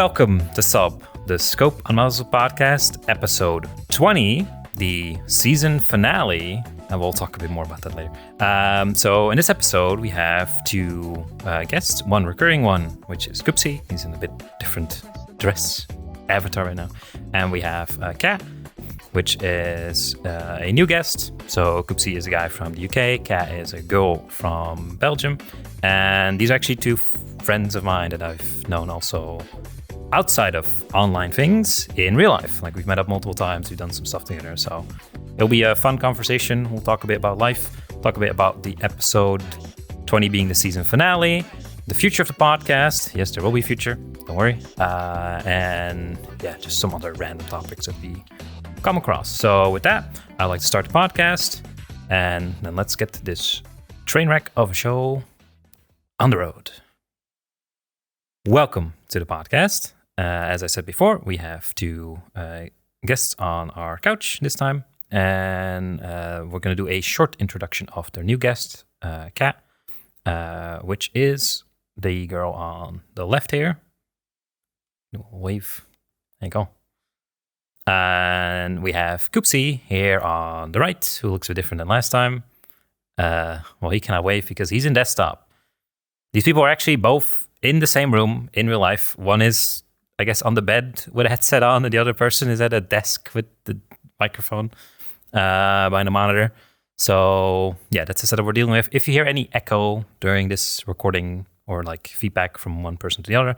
Welcome to SUP, the Scope Unmuzzled podcast, episode 20, the season finale, and we'll talk a bit more about that later. So in this episode, we have two guests, one recurring one, which is Coopsy. He's in a bit different dress avatar right now. And we have Kat, which is a new guest. So Coopsy is a guy from the UK, Kat is a girl from Belgium. And these are actually two friends of mine that I've known also outside of online things in real life. Like, we've met up multiple times, we've done some stuff together. So it'll be a fun conversation. We'll talk a bit about life, talk a bit about the episode 20 being the season finale, the future of the podcast. Yes, there will be future, don't worry. And yeah, just some other random topics that we come across. So with that, I'd like to start the podcast, and then let's get to this train wreck of a show on the road. Welcome to the podcast. As I said before, we have two guests on our couch this time, and we're going to do a short introduction of their new guest, Kat, which is the girl on the left here. Wave. There you go. And we have Coopsy here on the right, who looks a bit different than last time. Well, he cannot wave because he's in desktop. These people are actually both in the same room in real life. One is, I guess, on the bed with a headset on, and the other person is at a desk with the microphone behind a monitor. So yeah, that's the setup we're dealing with. If you hear any echo during this recording or like feedback from one person to the other,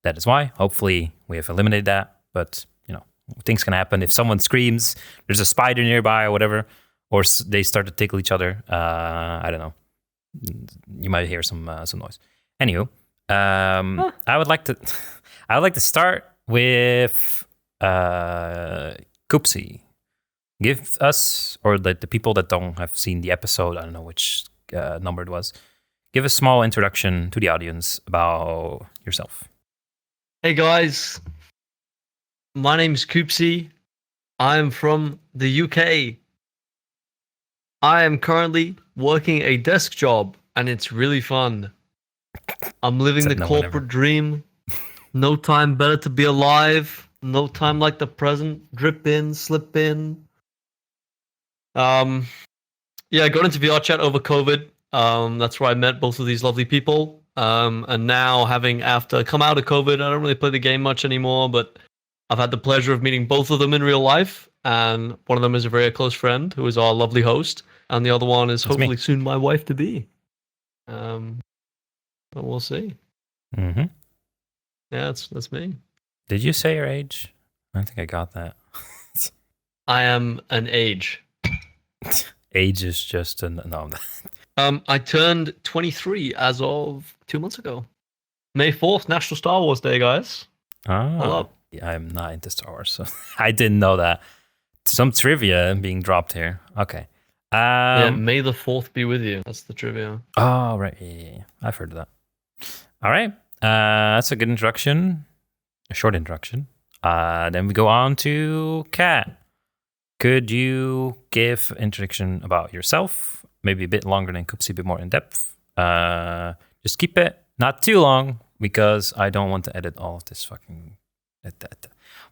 that is why. Hopefully we have eliminated that, but you know, things can happen. If someone screams, there's a spider nearby or whatever, or they start to tickle each other, I don't know. You might hear some noise. Anywho, I would like to start with Coopsy. Give us, or the people that don't have seen the episode, I don't know which number it was, give a small introduction to the audience about yourself. Hey guys, my name's Coopsy. I'm from the UK. I am currently working a desk job, and it's really fun. I'm living the corporate dream. No time better to be alive. No time like the present. Drip in, slip in. I got into VRChat over COVID. That's where I met both of these lovely people. And now, after come out of COVID, I don't really play the game much anymore, but I've had the pleasure of meeting both of them in real life. And one of them is a very close friend who is our lovely host. And the other one is hopefully soon my wife to be. But we'll see. Mm-hmm. Yeah, that's me. Did you say your age? I don't think I got that. I am an age. Age is just no. I turned 23 as of 2 months ago. May 4th, National Star Wars Day, guys. Oh, yeah, I'm not into Star Wars, so I didn't know that. Some trivia being dropped here. Okay. Yeah, May the 4th be with you. That's the trivia. Oh, right. Yeah. I've heard of that. All right. That's a good introduction. A short introduction. Then we go on to Kat. Could you give an introduction about yourself? Maybe a bit longer than Coopsy, a bit more in depth. Just keep it not too long, because I don't want to edit all of this fucking...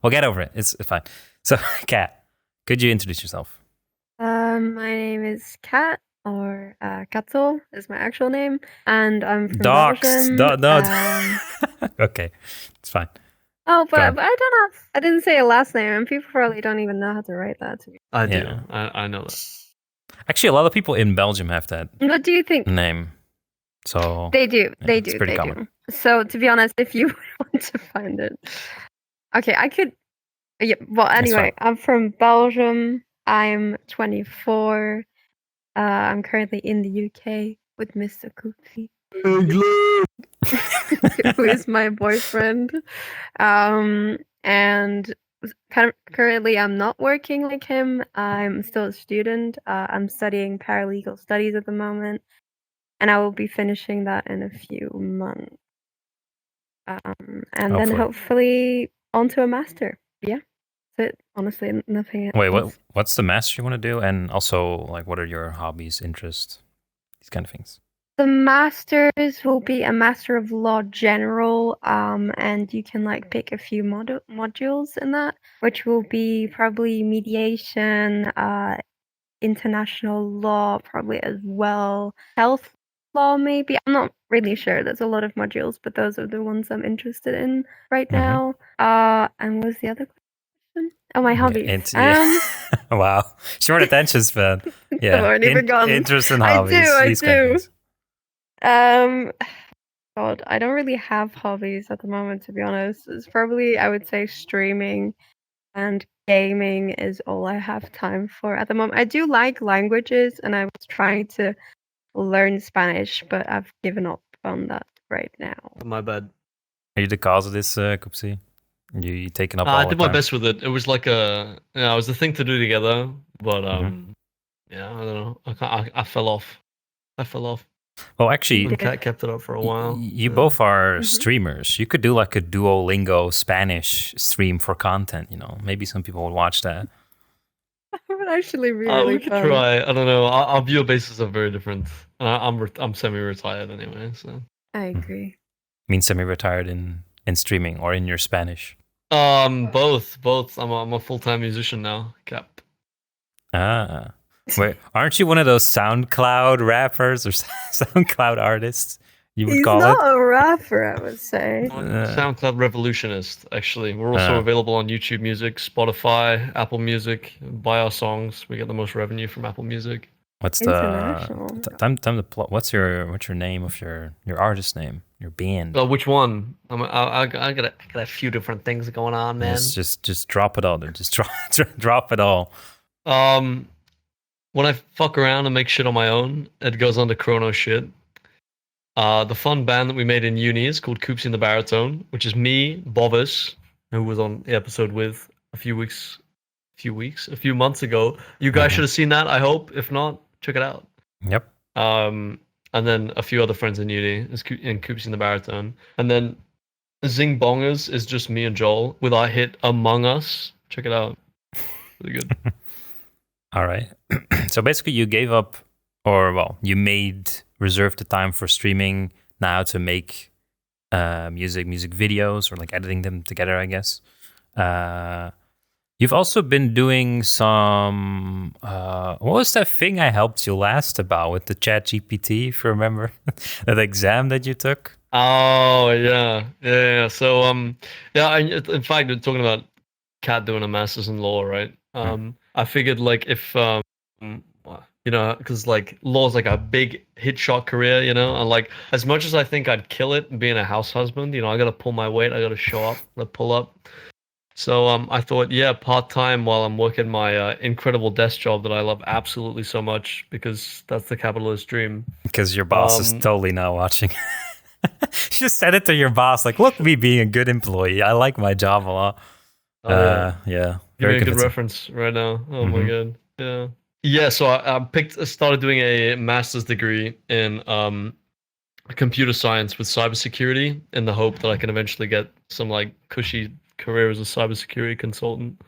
We'll get over it. It's fine. So, Kat, could you introduce yourself? My name is Kat, or Katzel is my actual name, and I'm from Belgium. Belgium. Okay, it's fine. Oh, but I didn't say a last name, and people probably don't even know how to write that. I do. Yeah. I know that. Actually, a lot of people in Belgium have that. What do you think? Name. So they do. Yeah, they do. It's pretty they common. do. So to be honest, if you want to find it, okay, I could. Yeah. Well, anyway, I'm from Belgium. I'm 24. I'm currently in the UK with Mr. Coopsy, who is my boyfriend. And currently I'm not working like him. I'm still a student. I'm studying paralegal studies at the moment, and I will be finishing that in a few months. And then hopefully onto a master. Yeah. That's it. Honestly, nothing else. Wait, what's the master you want to do? And also, like, what are your hobbies, interests, these kind of things? The masters will be a master of law general, and you can like pick a few modules in that, which will be probably mediation, international law, probably as well, health law maybe. I'm not really sure. There's a lot of modules, but those are the ones I'm interested in right now. And what's the other question? Oh, my hobbies. Wow, short attention span. Yeah, I've already forgotten. Interests and hobbies. I do. God, I don't really have hobbies at the moment, to be honest. It's probably, I would say, streaming and gaming is all I have time for at the moment. I do like languages, and I was trying to learn Spanish, but I've given up on that right now. My bad. Are you the cause of this, Coopsy? You taking up all I the did time? my best with it. It was like it was the thing to do together, but yeah, I don't know. I fell off. Well, actually, the cat kept it up for a while. You both are streamers. You could do like a Duolingo Spanish stream for content. You know, maybe some people would watch that. That would actually be really we could try. I don't know. Our viewer bases are very different. I'm semi-retired anyway, so I agree. I mean, semi-retired in streaming or in your Spanish? Both. I'm a full-time musician now. Cap. Ah. Wait, aren't you one of those SoundCloud rappers or SoundCloud artists? You would call it? He's not a rapper, I would say. SoundCloud revolutionist. Actually, we're also available on YouTube Music, Spotify, Apple Music. Buy our songs. We get the most revenue from Apple Music. What's the time to plot? What's your name of your artist name? Your band? Oh, which one? I got a few different things going on, man. Just drop it all. Just drop it all. When I fuck around and make shit on my own, it goes under Chrono shit. The fun band that we made in uni is called Coopsy and the Baritone, which is me, Bovis, who was on the episode with a few months ago. You guys should have seen that, I hope. If not, check it out. Yep. And then a few other friends in uni in Coopsy and the Baritone. And then Zing Bongers is just me and Joel with our hit Among Us. Check it out. Really good. All right. So basically you gave up, you reserved the time for streaming now to make music videos or like editing them together, I guess. You've also been doing some, what was that thing I helped you last about with the ChatGPT, if you remember? That exam that you took? Oh, yeah. So, in fact, we're talking about Kat doing a master's in law, right? I figured like if, because like law is like a big hit shot career, and like as much as I think I'd kill it being a house husband, I got to pull my weight, I got to show up, I pull up. So I thought, part-time while I'm working my incredible desk job that I love absolutely so much because that's the capitalist dream. Because your boss is totally not watching. Just send it to your boss, like, look, me being a good employee. I like my job a lot. Yeah. Very good reference right now. Oh my god. Yeah. Yeah, so I started doing a master's degree in computer science with cybersecurity in the hope that I can eventually get some like cushy career as a cybersecurity consultant.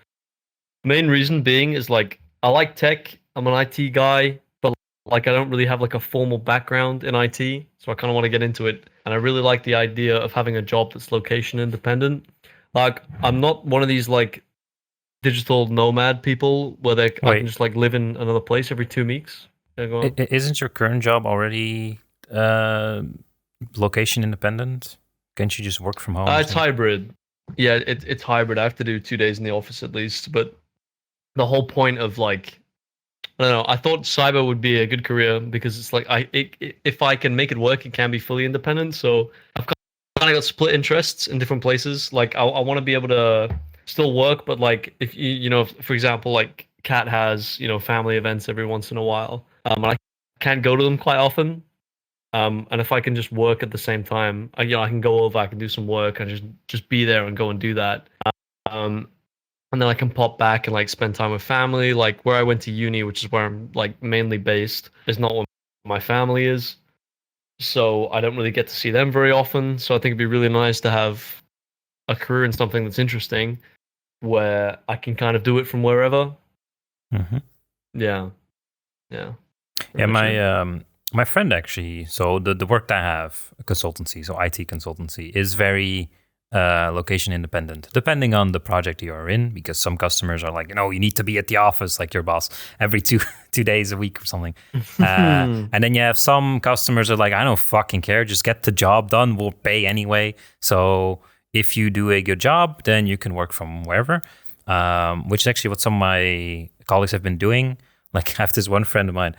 Main reason being is like I like tech. I'm an IT guy, but like I don't really have like a formal background in IT, so I kind of want to get into it. And I really like the idea of having a job that's location independent. Like I'm not one of these like digital nomad people where I can just like live in another place every 2 weeks. Isn't your current job already location independent? Can't you just work from home? It's hybrid. Yeah, it's hybrid. I have to do 2 days in the office at least. But the whole point of like, I don't know. I thought cyber would be a good career because it's like if I can make it work, it can be fully independent. So I've kind of got split interests in different places. Like I want to be able to still work, but like if for example, like Kat has family events every once in a while, and I can't go to them quite often, and if I can just work at the same time, I can go over, I can do some work, and just be there and go and do that, and then I can pop back and like spend time with family. Like where I went to uni, which is where I'm like mainly based, is not where my family is, so I don't really get to see them very often. So I think it'd be really nice to have a career in something that's interesting where I can kind of do it from wherever. Mm-hmm. Yeah. My My friend actually, so the work that I have, a consultancy, so IT consultancy, is very location independent, depending on the project you are in, because some customers are like, you need to be at the office, like your boss, every two days a week or something. And then you have some customers are like, I don't fucking care, just get the job done, we'll pay anyway. So if you do a good job, then you can work from wherever, which is actually what some of my colleagues have been doing. Like I have this one friend of mine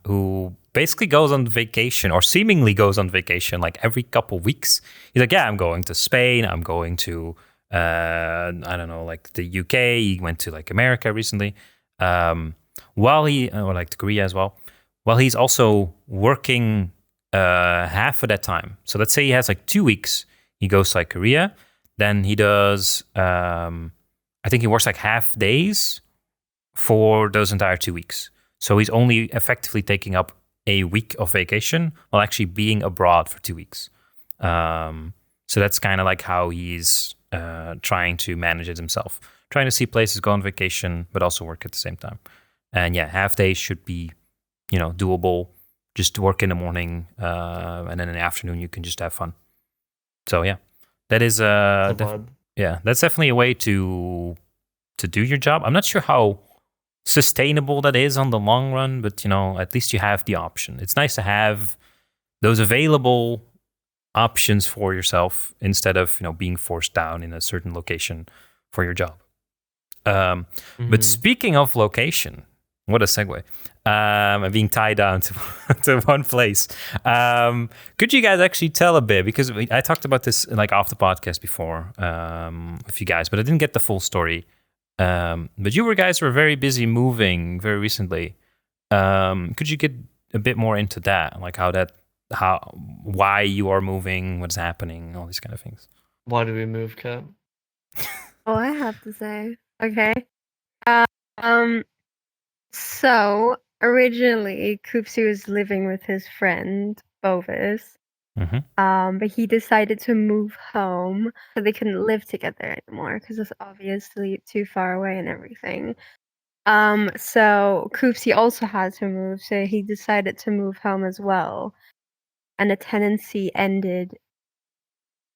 who basically goes on vacation, or seemingly goes on vacation, like every couple weeks. He's like, yeah, I'm going to Spain, I'm going to I don't know, like the UK. He went to like America recently, while he or like to Korea as well, while he's also working half of that time. So let's say he has like 2 weeks, he goes to like Korea, then he does I think he works like half days for those entire 2 weeks. So he's only effectively taking up a week of vacation while actually being abroad for 2 weeks. So that's kind of like how he's trying to manage it himself. Trying to see places, go on vacation, but also work at the same time. And yeah, half days should be, doable. Just work in the morning, and then in the afternoon you can just have fun. So yeah, that is that's definitely a way to do your job. I'm not sure how sustainable that is on the long run, but at least you have the option. It's nice to have those available options for yourself instead of being forced down in a certain location for your job. But speaking of location, what a segue. And being tied down to one place. Could you guys actually tell a bit? Because I talked about this like off the podcast before with you guys, but I didn't get the full story. But you guys were very busy moving very recently. Could you get a bit more into that? Like why you are moving, what's happening, all these kind of things. Why do we move, Kat? Oh, I have to say. Okay. So originally Coopsy was living with his friend Bovis. But he decided to move home so they couldn't live together anymore because it's obviously too far away and everything. So Coopsy also had to move, so he decided to move home as well. And the tenancy ended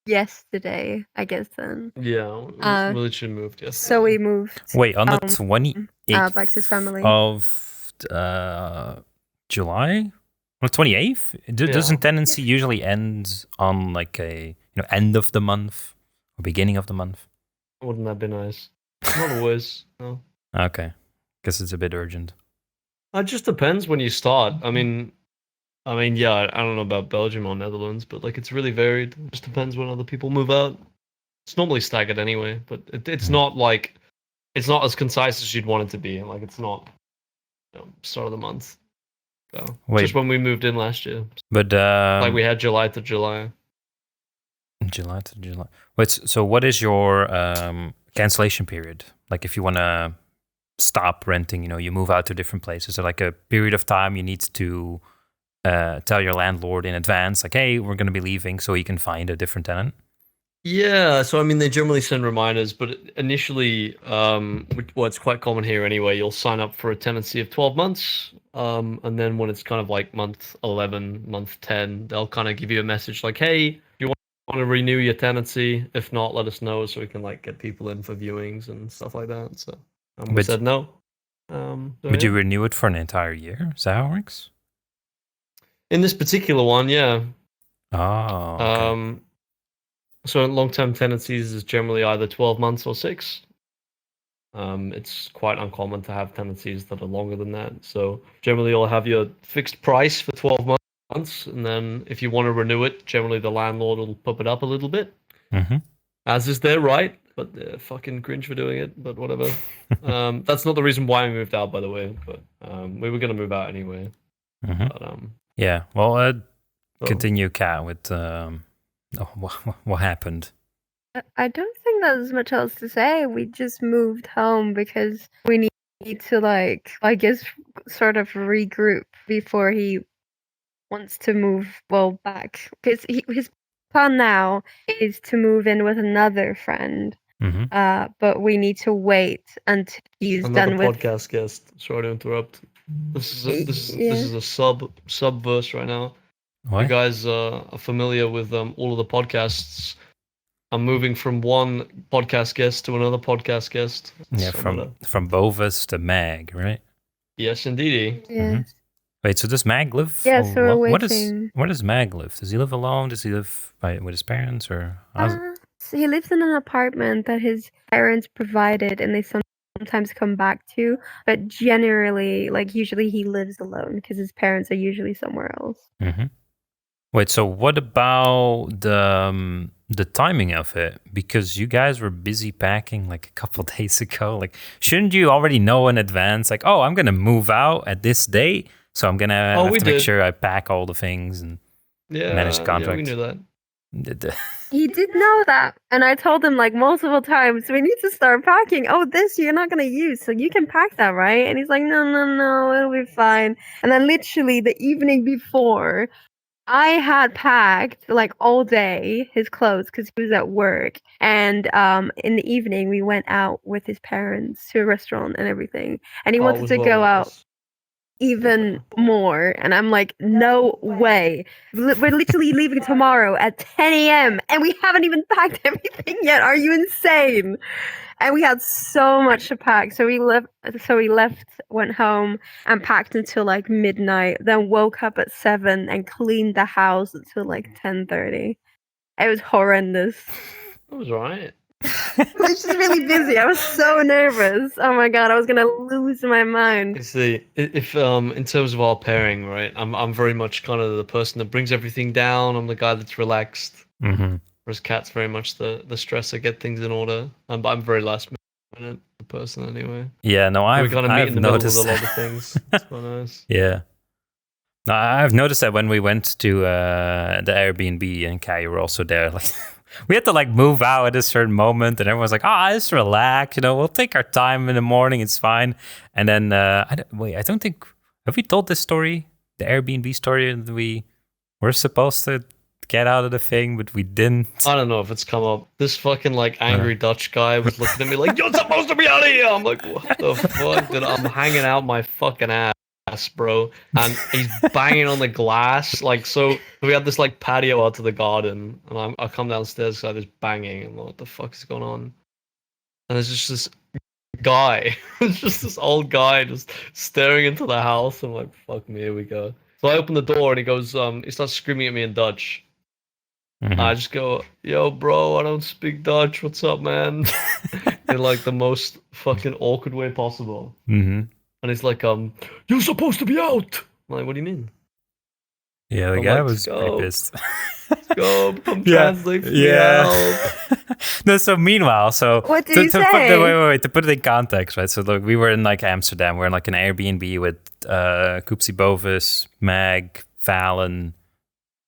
yesterday, I guess then. Yeah, we literally moved yesterday. So we moved. Wait, on the 28th back to his family. Of July? On the 28th? Doesn't tenancy usually end on like a end of the month or beginning of the month? Wouldn't that be nice? Not always. No. Okay. Guess it's a bit urgent. It just depends when you start. I mean, yeah, I don't know about Belgium or Netherlands, but like it's really varied. It just depends when other people move out. It's normally staggered anyway, but it's not like it's not as concise as you'd want it to be. Like it's not start of the month. So just when we moved in last year. But like we had July to July. July to July. Wait, so what is your cancellation period? Like if you want to stop renting, you move out to different places. Is there like a period of time you need to tell your landlord in advance, like, hey, we're going to be leaving, so you can find a different tenant? Yeah, so I mean, they generally send reminders, but initially, it's quite common here anyway, you'll sign up for a tenancy of 12 months, and then when it's kind of like month 11, month 10, they'll kind of give you a message like, hey, you want to renew your tenancy? If not, let us know so we can like get people in for viewings and stuff like that. So we said no. You renew it for an entire year? Is that how it works? In this particular one, yeah. Oh, okay. So long-term tenancies is generally either 12 months or 6. It's quite uncommon to have tenancies that are longer than that. So generally you'll have your fixed price for 12 months, and then if you want to renew it, generally the landlord will pump it up a little bit. As is their right, but they're fucking cringe for doing it, but whatever. That's not the reason why we moved out, by the way, but we were going to move out anyway. But, yeah, well, continue, Kat, with what happened. I don't think there's much else to say. We just moved home because we need to, like, I guess, sort of regroup before he wants to move back. Because his plan now is to move in with another friend. But we need to wait until he's done with... Another podcast guest. Sorry to interrupt. This is a sub verse right now. What? You guys are familiar with all of the podcasts. I'm moving from one podcast guest to another podcast guest. Yeah, from Bovis to Mag, right? Yes, indeed. Yeah. Wait, so does Mag live? Yeah, so we're waiting. Where does Mag live? Does he live alone? Does he live with his parents, or? So he lives in an apartment that his parents provided, and they sometimes come back to. But generally, usually, he lives alone because his parents are usually somewhere else. Mm-hmm. Wait, so what about the timing of it? Because you guys were busy packing like a couple days ago. Like, shouldn't you already know in advance? Like, oh, I'm gonna move out at this date, so I'm gonna have to make sure I pack all the things and manage the contract. Yeah, we knew that. He did know that, and I told him multiple times, we need to start packing. Oh, this you're not gonna use, so you can pack that, right? And he's like, no, it'll be fine. And then literally the evening before, I had packed all day his clothes because he was at work, and in the evening we went out with his parents to a restaurant and everything, and he wanted to go out even more, and I'm like, no way, we're literally leaving tomorrow at 10 a.m. and we haven't even packed everything yet. Are you insane? And we had so much to pack, so we left, went home and packed until midnight, then woke up at 7 and cleaned the house until 10:30. It was horrendous. It was right. I was just really busy. I was so nervous. Oh my god, I was gonna lose my mind. You see, if in terms of our pairing, right, I'm very much kind of the person that brings everything down. I'm the guy that's relaxed. Mm-hmm. Whereas Kat's very much the stresser, get things in order. But I'm very last minute person anyway. Yeah, no, I've noticed with a lot of things. It's quite nice. Yeah. No, I've noticed that when we went to the Airbnb and Kai, you were also there. We had to move out at a certain moment, and everyone's like, just relax, we'll take our time in the morning, it's fine. And then, I don't think, have we told this story, the Airbnb story, that we were supposed to get out of the thing, but we didn't? I don't know if it's come up. This fucking angry Dutch guy was looking at me like, you're supposed to be out of here! I'm like, what the fuck? Dude, I'm hanging out my fucking ass, bro, and he's banging on the glass. So we had this patio out to the garden, and I come downstairs, so there's banging, and I'm like, what the fuck is going on? And there's just this guy, it's just this old guy just staring into the house. I'm like, fuck me, here we go. So I open the door, and he goes, he starts screaming at me in Dutch. Mm-hmm. I just go, yo, bro, I don't speak Dutch. What's up, man? In the most fucking awkward way possible. Mm-hmm. And he's like, you're supposed to be out. I'm like, what do you mean? Yeah, the guy was pretty pissed. Let's go, come translate for me out. No, so meanwhile, what did you say? Wait, to put it in context, right? So look, we were in Amsterdam. We're in an Airbnb with Coopsy, Bovis, Mag, Fallon,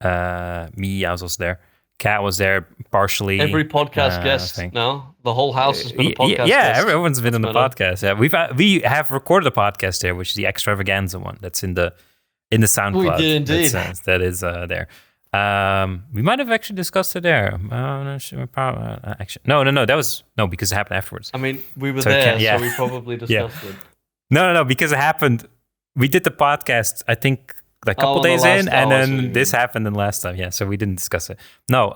me, I was also there. Kat was there partially. Every podcast guest now. The whole house has been a podcast guest. Yeah, everyone's been in the podcast. Yeah, we have recorded a podcast there, which is the extravaganza one. That's in the SoundCloud. We did indeed. That is there. We might have actually discussed it there. I'm not sure. Actually, no. That was because it happened afterwards. I mean, we were there, so we probably discussed it. No, because it happened. We did the podcast, I think, a couple days in, and then this happened the last time. Yeah, so we didn't discuss it. No,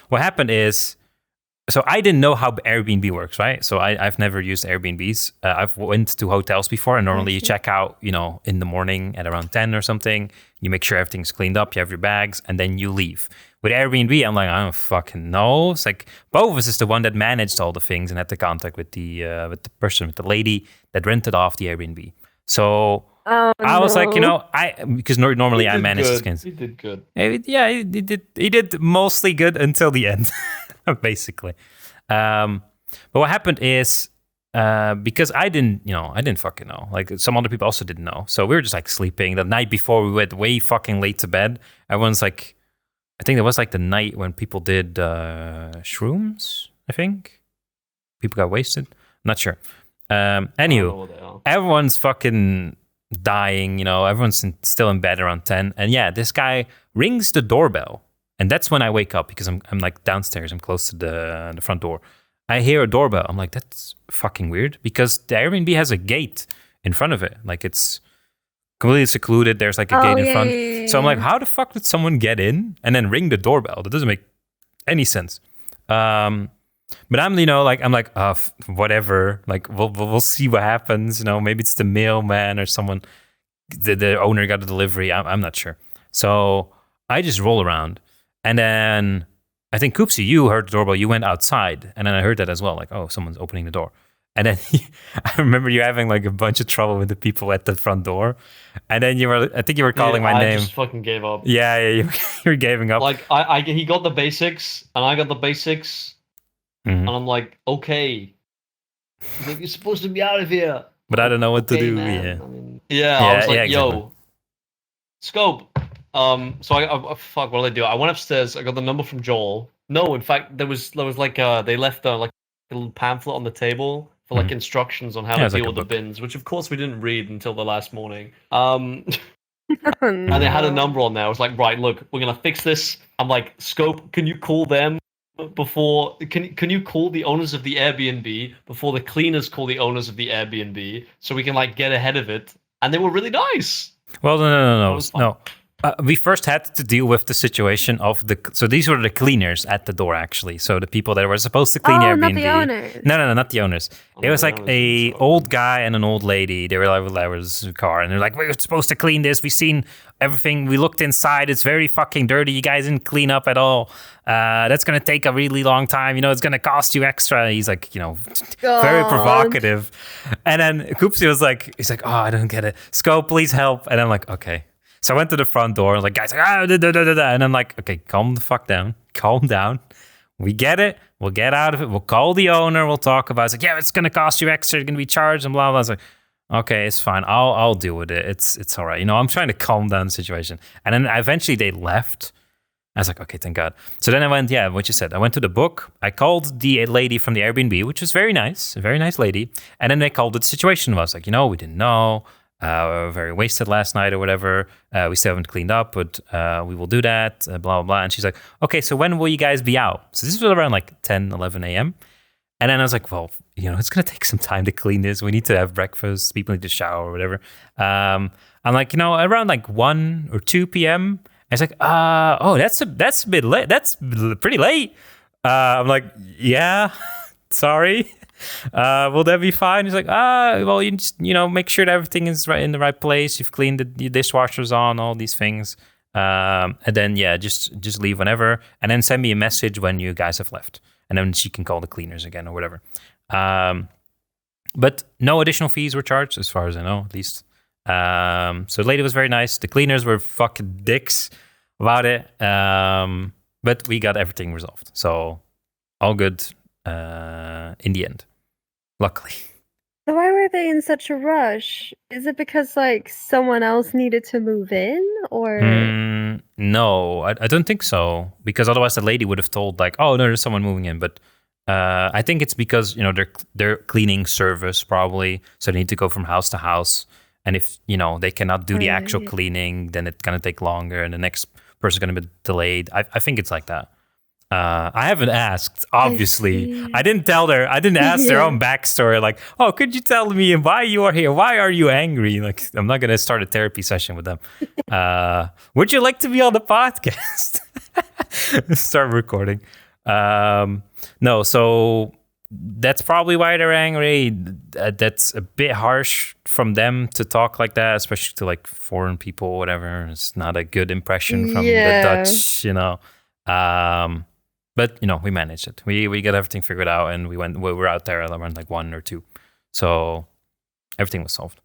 what happened is, so I didn't know how Airbnb works, right? So I've never used Airbnbs. I've went to hotels before, and normally you check out, in the morning at around 10 or something. You make sure everything's cleaned up, you have your bags, and then you leave. With Airbnb, I'm like, I don't fucking know. It's Bovis is the one that managed all the things and had the contact with the person, with the lady that rented off the Airbnb. So I was like, because normally I manage things. He did good. He did mostly good until the end, basically. But what happened is, because I didn't fucking know. Some other people also didn't know. So we were just sleeping. The night before, we went way fucking late to bed. Everyone's I think it was the night when people did shrooms, I think. People got wasted. I'm not sure. Anywho, everyone's fucking dying, everyone's still in bed around 10. And yeah, this guy rings the doorbell. And that's when I wake up, because I'm downstairs. I'm close to the front door. I hear a doorbell. I'm like, that's fucking weird, because the Airbnb has a gate in front of it. It's completely secluded. There's like a gate in front. Yeah. So I'm like, how the fuck did someone get in and then ring the doorbell? That doesn't make any sense. But I'm, I'm like, whatever. Like, we'll see what happens. Maybe it's the mailman or someone. The owner got a delivery. I'm not sure. So I just roll around, and then I think Coopsy, you heard the doorbell. You went outside, and then I heard that as well. Like, oh, someone's opening the door. And then I remember you having like a bunch of trouble with the people at the front door, and then I think you were calling my name. I just fucking gave up. Yeah, you were giving up. Like he got the basics, and I got the basics, and I'm like, okay, like, you're supposed to be out of here. But I don't know what to do. Man. I was like, exactly. yo, Scope. So I fuck, what did I do? I went upstairs. I got the number from Joel. No, in fact, there was like they left like a little pamphlet on the table for like instructions on how to deal with the bins, which of course we didn't read until the last morning. And they had a number on there. I was like, right, look, we're gonna fix this. I'm like, Scope, can you call them before? Can you call the owners of the Airbnb before the cleaners call the owners of the Airbnb, so we can like get ahead of it? And they were really nice. Well, no. We first had to deal with the situation of so these were the cleaners at the door, actually. So the people that were supposed to clean Airbnb. Not the owners. No, not the owners. It was like a old guy and an old lady. They were like, there was a car, and they're like, we're supposed to clean this. We've seen everything. We looked inside. It's very fucking dirty. You guys didn't clean up at all. That's going to take a really long time. It's going to cost you extra. He's like, very provocative. And then Coopsy was like, oh, I don't get it. Scope, please help. And I'm like, okay. So I went to the front door and like, guys, and I'm like, okay, calm the fuck down. Calm down. We get it. We'll get out of it. We'll call the owner. We'll talk about it. It's like, yeah, it's going to cost you extra. You're going to be charged and blah, blah. I was like, okay, it's fine. I'll deal with it. It's all right. I'm trying to calm down the situation. And then eventually they left. I was like, okay, thank God. So then I went, what you said. I went to the book. I called the lady from the Airbnb, which was very nice, a very nice lady. And then they called it the situation. I was like, we didn't know. We were very wasted last night or whatever. We still haven't cleaned up, but we will do that, blah, blah, blah. And she's like, okay, so when will you guys be out? So this was around like 10, 11 a.m. And then I was like, well, it's going to take some time to clean this. We need to have breakfast. People need to shower or whatever. I'm like, around like 1 or 2 p.m. And it's like, that's a bit late. That's pretty late. I'm like, yeah, sorry. Will that be fine? He's like, well, you just, make sure that everything is right in the right place. You've cleaned the dishwasher's on, all these things. And then, just leave whenever. And then send me a message when you guys have left. And then she can call the cleaners again or whatever. But no additional fees were charged, as far as I know, at least. So the lady was very nice. The cleaners were fucking dicks about it. But we got everything resolved. So all good in the end, luckily. So why were they in such a rush? Is it because like someone else needed to move in, or? No, I don't think so. Because otherwise the lady would have told like, oh no, there's someone moving in. But I think it's because they're cleaning service probably, so they need to go from house to house. And if they cannot do the actual cleaning, then it's gonna take longer, and the next person's gonna be delayed. I think it's like that. I haven't asked, obviously. I didn't tell her. I didn't ask their own backstory. Like, oh, could you tell me why you are here? Why are you angry? Like, I'm not going to start a therapy session with them. Would you like to be on the podcast? Start recording. No, so that's probably why they're angry. That's a bit harsh from them to talk like that, especially to like foreign people or whatever. It's not a good impression from the Dutch, But we managed it. We got everything figured out, and we were out there around like 1 or 2, so everything was solved.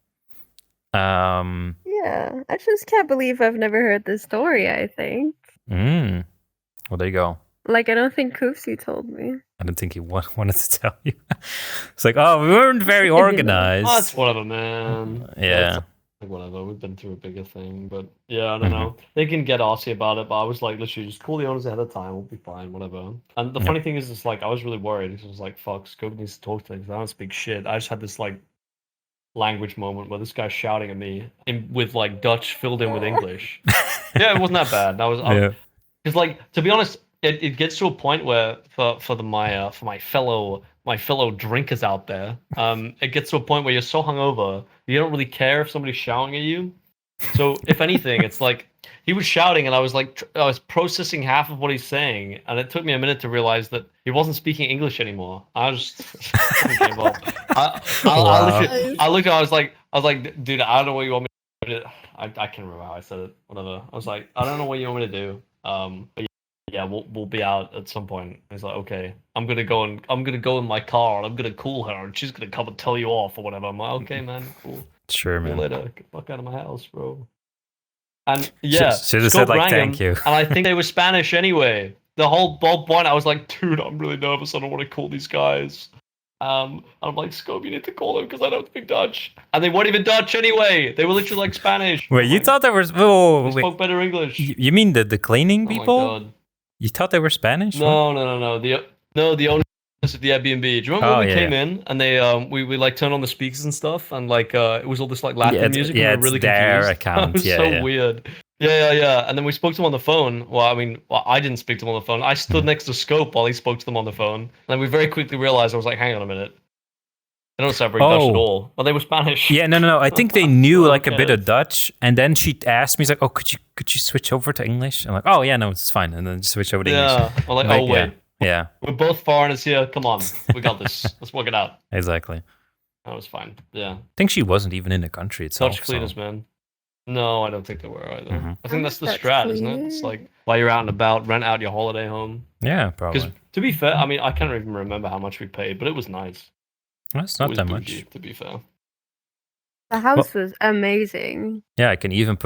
Yeah, I just can't believe I've never heard this story. I think. Well, there you go. Like, I don't think Coopsy told me. I don't think he wanted to tell you. It's like, oh, we weren't very organized. Oh, it's whatever, man. Yeah. Whatever, we've been through a bigger thing, but yeah, I don't know. They can get arsy about it, but I was like, literally, just call the owners ahead of time, we'll be fine, whatever. And the funny thing is, it's like, I was really worried, because I was like, fuck, Scope needs to talk to them, because I don't speak shit. I just had this, like, language moment where this guy's shouting at me with, like, Dutch filled in with English. Yeah, it wasn't that bad. That was, because, like, to be honest, it gets to a point where, for my fellow drinkers out there, it gets to a point where you're so hungover, you don't really care if somebody's shouting at you. So if anything, it's like he was shouting, and I was like, I was processing half of what he's saying, and it took me a minute to realize that he wasn't speaking English anymore. I just fucking gave up. I looked at, I was like, dude, I don't know what you want me to. I can't remember how I said it. Whatever. I was like, I don't know what you want me to do. But yeah, we'll be out at some point. He's like, okay, I'm gonna go in my car, and I'm gonna call her, and she's gonna come and tell you off or whatever. I'm like, okay, man, cool. Sure, See you man. later. Get the fuck out of my house, bro. And yeah, should have said like thank you. And I think they were Spanish anyway. The whole point, I was like, dude, I'm really nervous. I don't want to call these guys. And I'm like, Scope, you need to call them because I don't speak Dutch. And they weren't even Dutch anyway. They were literally like Spanish. Wait, you thought they were? They spoke better English. You mean the cleaning people? Oh my God. You thought they were Spanish? No. The owners of the Airbnb. Do you remember when we came in and they we like turned on the speakers and stuff, and like it was all this like Latin music, and we were really confused. Account. It was so weird. Yeah. And then we spoke to them on the phone. Well, I mean, I didn't speak to them on the phone. I stood next to Scope while he spoke to them on the phone. And then we very quickly realized, I was like, hang on a minute. They don't sound very Dutch at all. Well, they were Spanish. Yeah, no. I think they knew like a bit of Dutch, and then she asked me, she's like, "Oh, could you switch over to English?" I'm like, "Oh yeah, no, it's fine," and then switch over to English. Yeah, I'm like, oh wait, yeah, we're both foreigners here. Come on, we got this. Let's work it out. Exactly. That was fine. Yeah. I think she wasn't even in the country itself. Dutch cleaners, man. No, I don't think they were either. Mm-hmm. I think that's the strat, isn't it? It's like while you're out and about, rent out your holiday home. Yeah, probably. Because to be fair, I mean, I can't even remember how much we paid, but it was nice. That's not that much. To be fair. The house was amazing. Yeah, I can even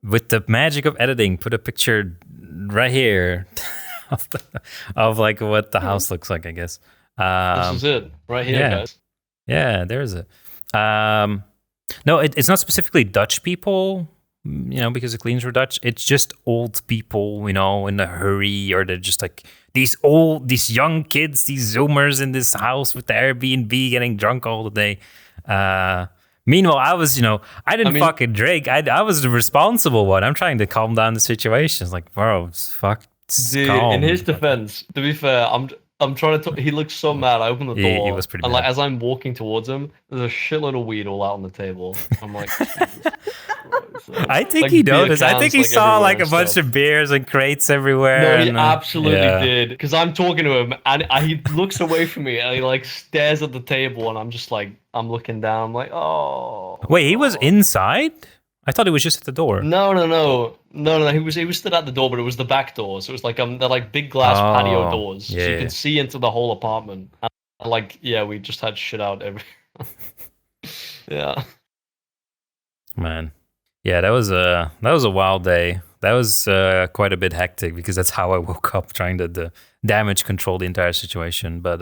with the magic of editing, put a picture right here of like what the house looks like, I guess. This is it, right here, guys. Yeah, there's it. No, it's not specifically Dutch people, because the cleaners were Dutch. It's just old people, in a hurry, or they're just like these young kids, these Zoomers in this house with the Airbnb getting drunk all the day. Meanwhile, I was, I didn't fucking drink. I was the responsible one. I'm trying to calm down the situation. It's like, bro, dude, calm. In his defense, to be fair, I'm trying to. He looked so mad. I opened the door. He was pretty and mad. like as I'm walking towards him, there's a shitload of weed all out on the table. I'm like, I think he noticed. I think he saw like a bunch of beers and crates everywhere. No, he absolutely did. Because I'm talking to him, and he looks away from me, and he like stares at the table, and I'm just like, I'm looking down. I'm like, oh. Wait, he was inside? I thought he was just at the door. No. He was stood at the door, but it was the back door. So it was like they're like big glass patio doors, so you can see into the whole apartment. And like, we just had shit out every. Yeah. Man, yeah, that was a wild day. That was quite a bit hectic because that's how I woke up, trying to damage control the entire situation. But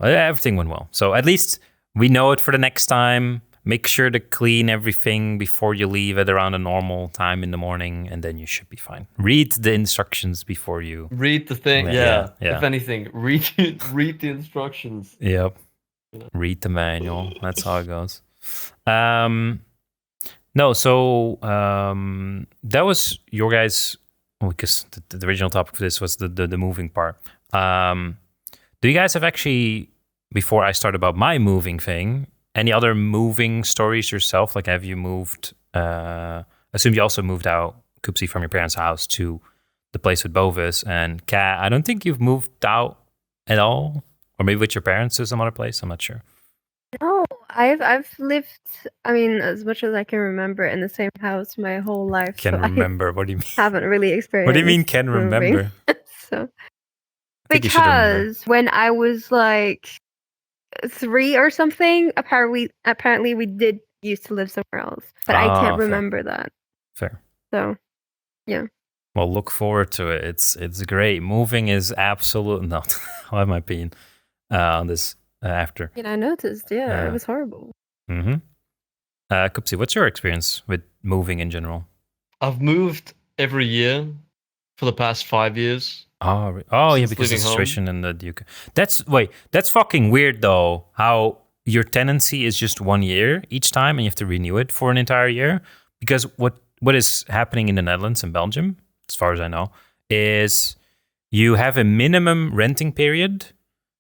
everything went well. So at least we know it for the next time. Make sure to clean everything before you leave at around a normal time in the morning, and then you should be fine. Read the instructions before you... Read the thing, yeah. If anything, read the instructions. Yep. Read the manual. That's how it goes. No, so that was your guys... Because the original topic for this was the moving part. Do you guys have actually, before I start about my moving thing... Any other moving stories yourself? Like, have you moved? Assume you also moved out, Coopsy, from your parents' house to the place with Bovis and Kat. I don't think you've moved out at all, or maybe with your parents to some other place. I'm not sure. No, I've lived. I mean, as much as I can remember, in the same house my whole life. Can remember? What do you mean? Haven't really experienced. What do you mean? Can remember? So, because when I was like 3 or something, apparently we did used to live somewhere else, but I can't remember that. Fair. So, yeah. Well, look forward to it. It's great. Moving is absolute. No, I have my opinion on this after. I noticed. Yeah, it was horrible. Mm-hmm. Coopsy, what's your experience with moving in general? I've moved every year for the past 5 years. Oh, yeah, because the situation in the UK. That's fucking weird though. How your tenancy is just 1 year each time, and you have to renew it for an entire year. Because what is happening in the Netherlands and Belgium, as far as I know, is you have a minimum renting period.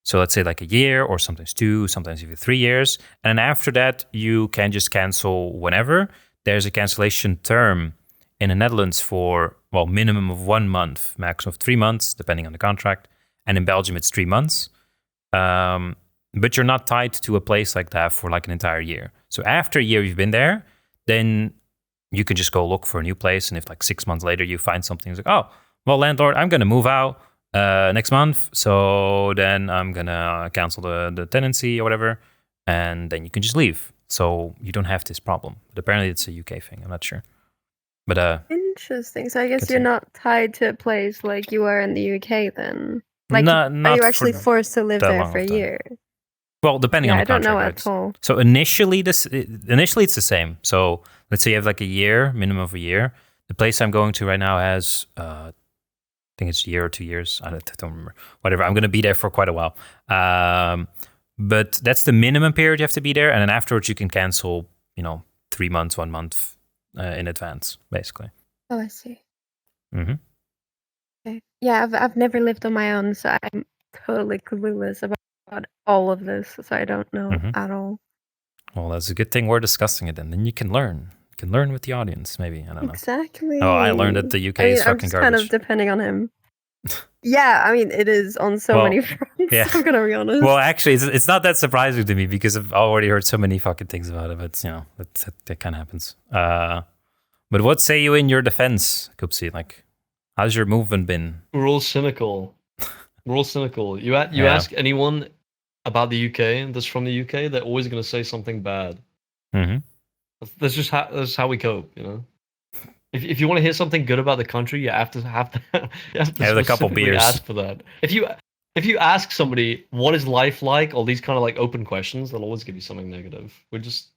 So let's say like a year, or sometimes 2, sometimes even 3 years, and after that you can just cancel whenever. there's a cancellation term in the Netherlands for, well, minimum of 1 month, maximum of 3 months, depending on the contract. And in Belgium, it's 3 months. But you're not tied to a place like that for like an entire year. So after a year you've been there, then you can just go look for a new place. And if like 6 months later you find something, it's like, oh, well, landlord, I'm going to move out next month. So then I'm going to cancel the tenancy or whatever. And then you can just leave. So you don't have this problem. But apparently it's a UK thing. I'm not sure. But interesting. So I guess you're not tied to a place like you are in the UK then. Like, not are you actually forced to live there for a year? Well, depending on the contract. I don't know at all. So initially it's the same. So let's say you have like a year, minimum of a year. The place I'm going to right now has, I think it's a year or 2 years. I don't remember. Whatever. I'm going to be there for quite a while. But that's the minimum period you have to be there. And then afterwards you can cancel, 3 months, 1 month in advance, basically. Oh, I see. Mm-hmm. Okay. Yeah, I've never lived on my own, so I'm totally clueless about all of this, so I don't know at all. Well, that's a good thing we're discussing it, and then you can learn. You can learn with the audience, maybe. I don't know. Exactly. Oh, I learned that the UK is fucking I'm just garbage. kind of depending on him. Yeah, I mean, it is on so many fronts, yeah. I'm gonna be honest. Well, actually, it's not that surprising to me because I've already heard so many fucking things about it, but, that kind of happens. But what say you in your defense, Coopsy? Like, how's your movement been? We're all cynical. You ask anyone about the UK that's from the UK, they're always going to say something bad. Mm-hmm. That's how we cope, If you want to hear something good about the country, you have to have a couple beers. Ask for that. If you ask somebody what is life like, all these kind of like open questions, they'll always give you something negative. We're just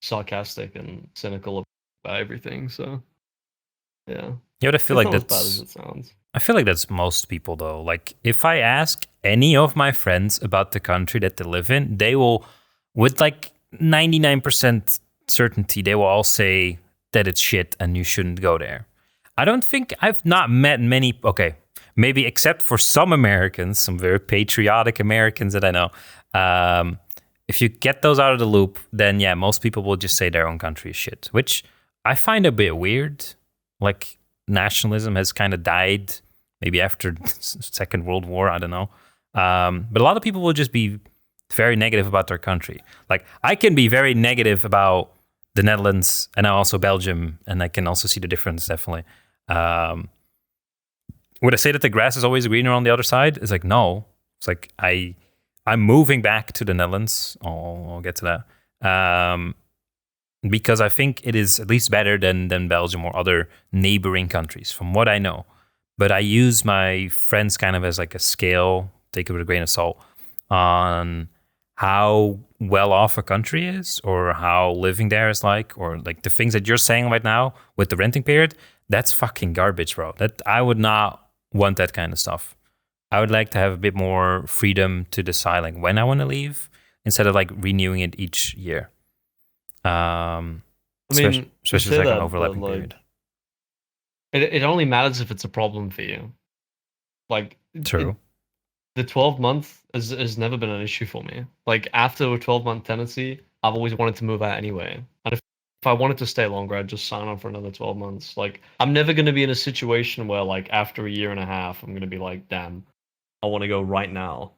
sarcastic and cynical about everything. So yeah. Yeah, but I feel like that's as bad as it sounds. I feel like that's most people though. Like if I ask any of my friends about the country that they live in, they will, with like 99% certainty, they will all say that it's shit and you shouldn't go there. I've not met many, okay, maybe except for some Americans, some very patriotic Americans that I know. If you get those out of the loop, then yeah, most people will just say their own country is shit, which I find a bit weird. Like nationalism has kind of died maybe after Second World War, I don't know. But a lot of people will just be very negative about their country. Like I can be very negative about the Netherlands and now also Belgium, and I can also see the difference definitely. Would I say that the grass is always greener on the other side? It's like, no. It's like I'm moving back to the Netherlands. I'll get to that. Because I think it is at least better than Belgium or other neighboring countries, from what I know. But I use my friends kind of as like a scale, take it with a grain of salt, on how well off a country is or how living there is like, or like the things that you're saying right now with the renting period, that's fucking garbage, bro. That I would not want that kind of stuff. I would like to have a bit more freedom to decide like when I want to leave instead of like renewing it each year. Especially like an overlapping period. It only matters if it's a problem for you. Like true. The 12-month has never been an issue for me. Like after a 12-month tenancy, I've always wanted to move out anyway. And if I wanted to stay longer, I'd just sign on for another 12 months. Like I'm never going to be in a situation where like after a year and a half, I'm going to be like, damn, I want to go right now.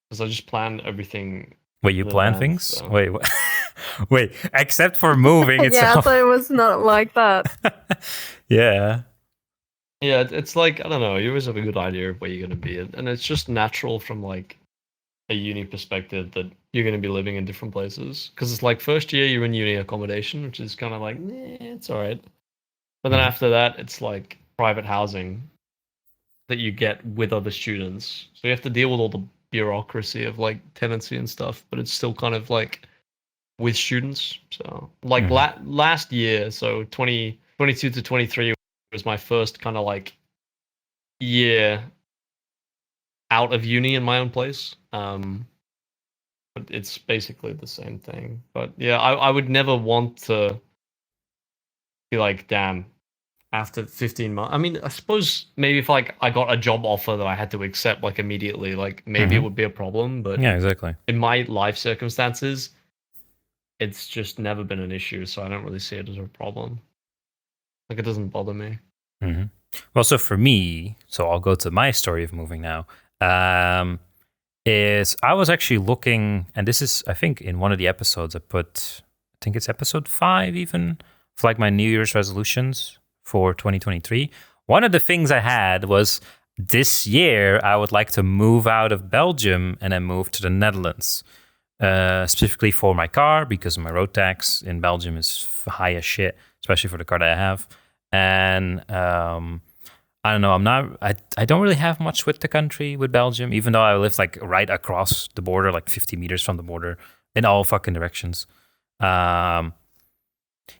Because I just planned everything. Wait, you plan things? So. Wait, what? Wait, except for moving itself. Yeah, I thought it was not like that. Yeah. Yeah, it's like, I don't know, you always have a good idea of where you're going to be. And it's just natural from like a uni perspective that you're going to be living in different places. Because it's like first year you're in uni accommodation, which is kind of like, it's all right. But then after that, it's like private housing that you get with other students. So you have to deal with all the bureaucracy of like tenancy and stuff, but it's still kind of like with students. So like last year, so 2022 to 23 was my first kind of like year out of uni in my own place. But it's basically the same thing. But yeah, I would never want to be like, damn, after 15 months. I mean, I suppose maybe if like I got a job offer that I had to accept like immediately, like maybe it would be a problem. But yeah, exactly. In my life circumstances, it's just never been an issue, so I don't really see it as a problem. Like, it doesn't bother me. Mm-hmm. Well, so for me, so I'll go to my story of moving now. Is I was actually looking, and this is, I think, in one of the episodes I think it's episode 5 even, for like my New Year's resolutions for 2023. One of the things I had was this year I would like to move out of Belgium and then move to the Netherlands, specifically for my car, because my road tax in Belgium is high as shit, especially for the car that I have. And I don't know, I don't really have much with the country, with Belgium, even though I live like right across the border, like 50 meters from the border in all fucking directions. Yeah,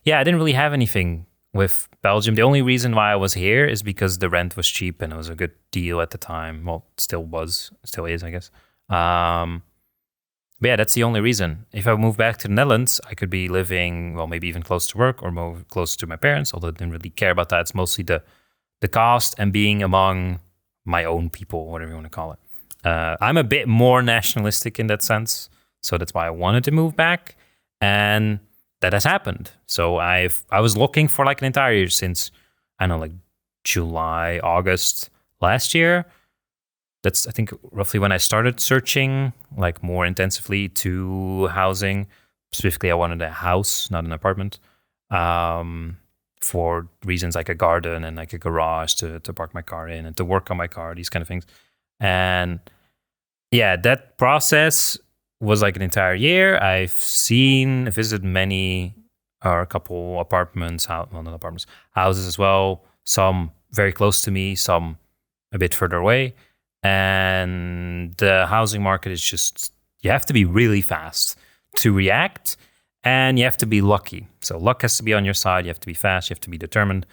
I didn't really have anything with Belgium. The only reason why I was here is because the rent was cheap and it was a good deal at the time. Well, still is, I guess. But yeah, that's the only reason. If I move back to the Netherlands, I could be living, well, maybe even close to work or move close to my parents, although I didn't really care about that. It's mostly the cost and being among my own people, whatever you want to call it. I'm a bit more nationalistic in that sense, so that's why I wanted to move back, and that has happened. So I was looking for like an entire year since, I don't know, like July, August last year. That's, I think, roughly when I started searching like more intensively to housing. Specifically, I wanted a house, not an apartment, for reasons like a garden and like a garage to park my car in and to work on my car, these kind of things. And yeah, that process was like an entire year. I've visited many or a couple apartments, houses as well. Some very close to me, some a bit further away. And the housing market is just, you have to be really fast to react, and you have to be lucky. So luck has to be on your side. You have to be fast. You have to be determined.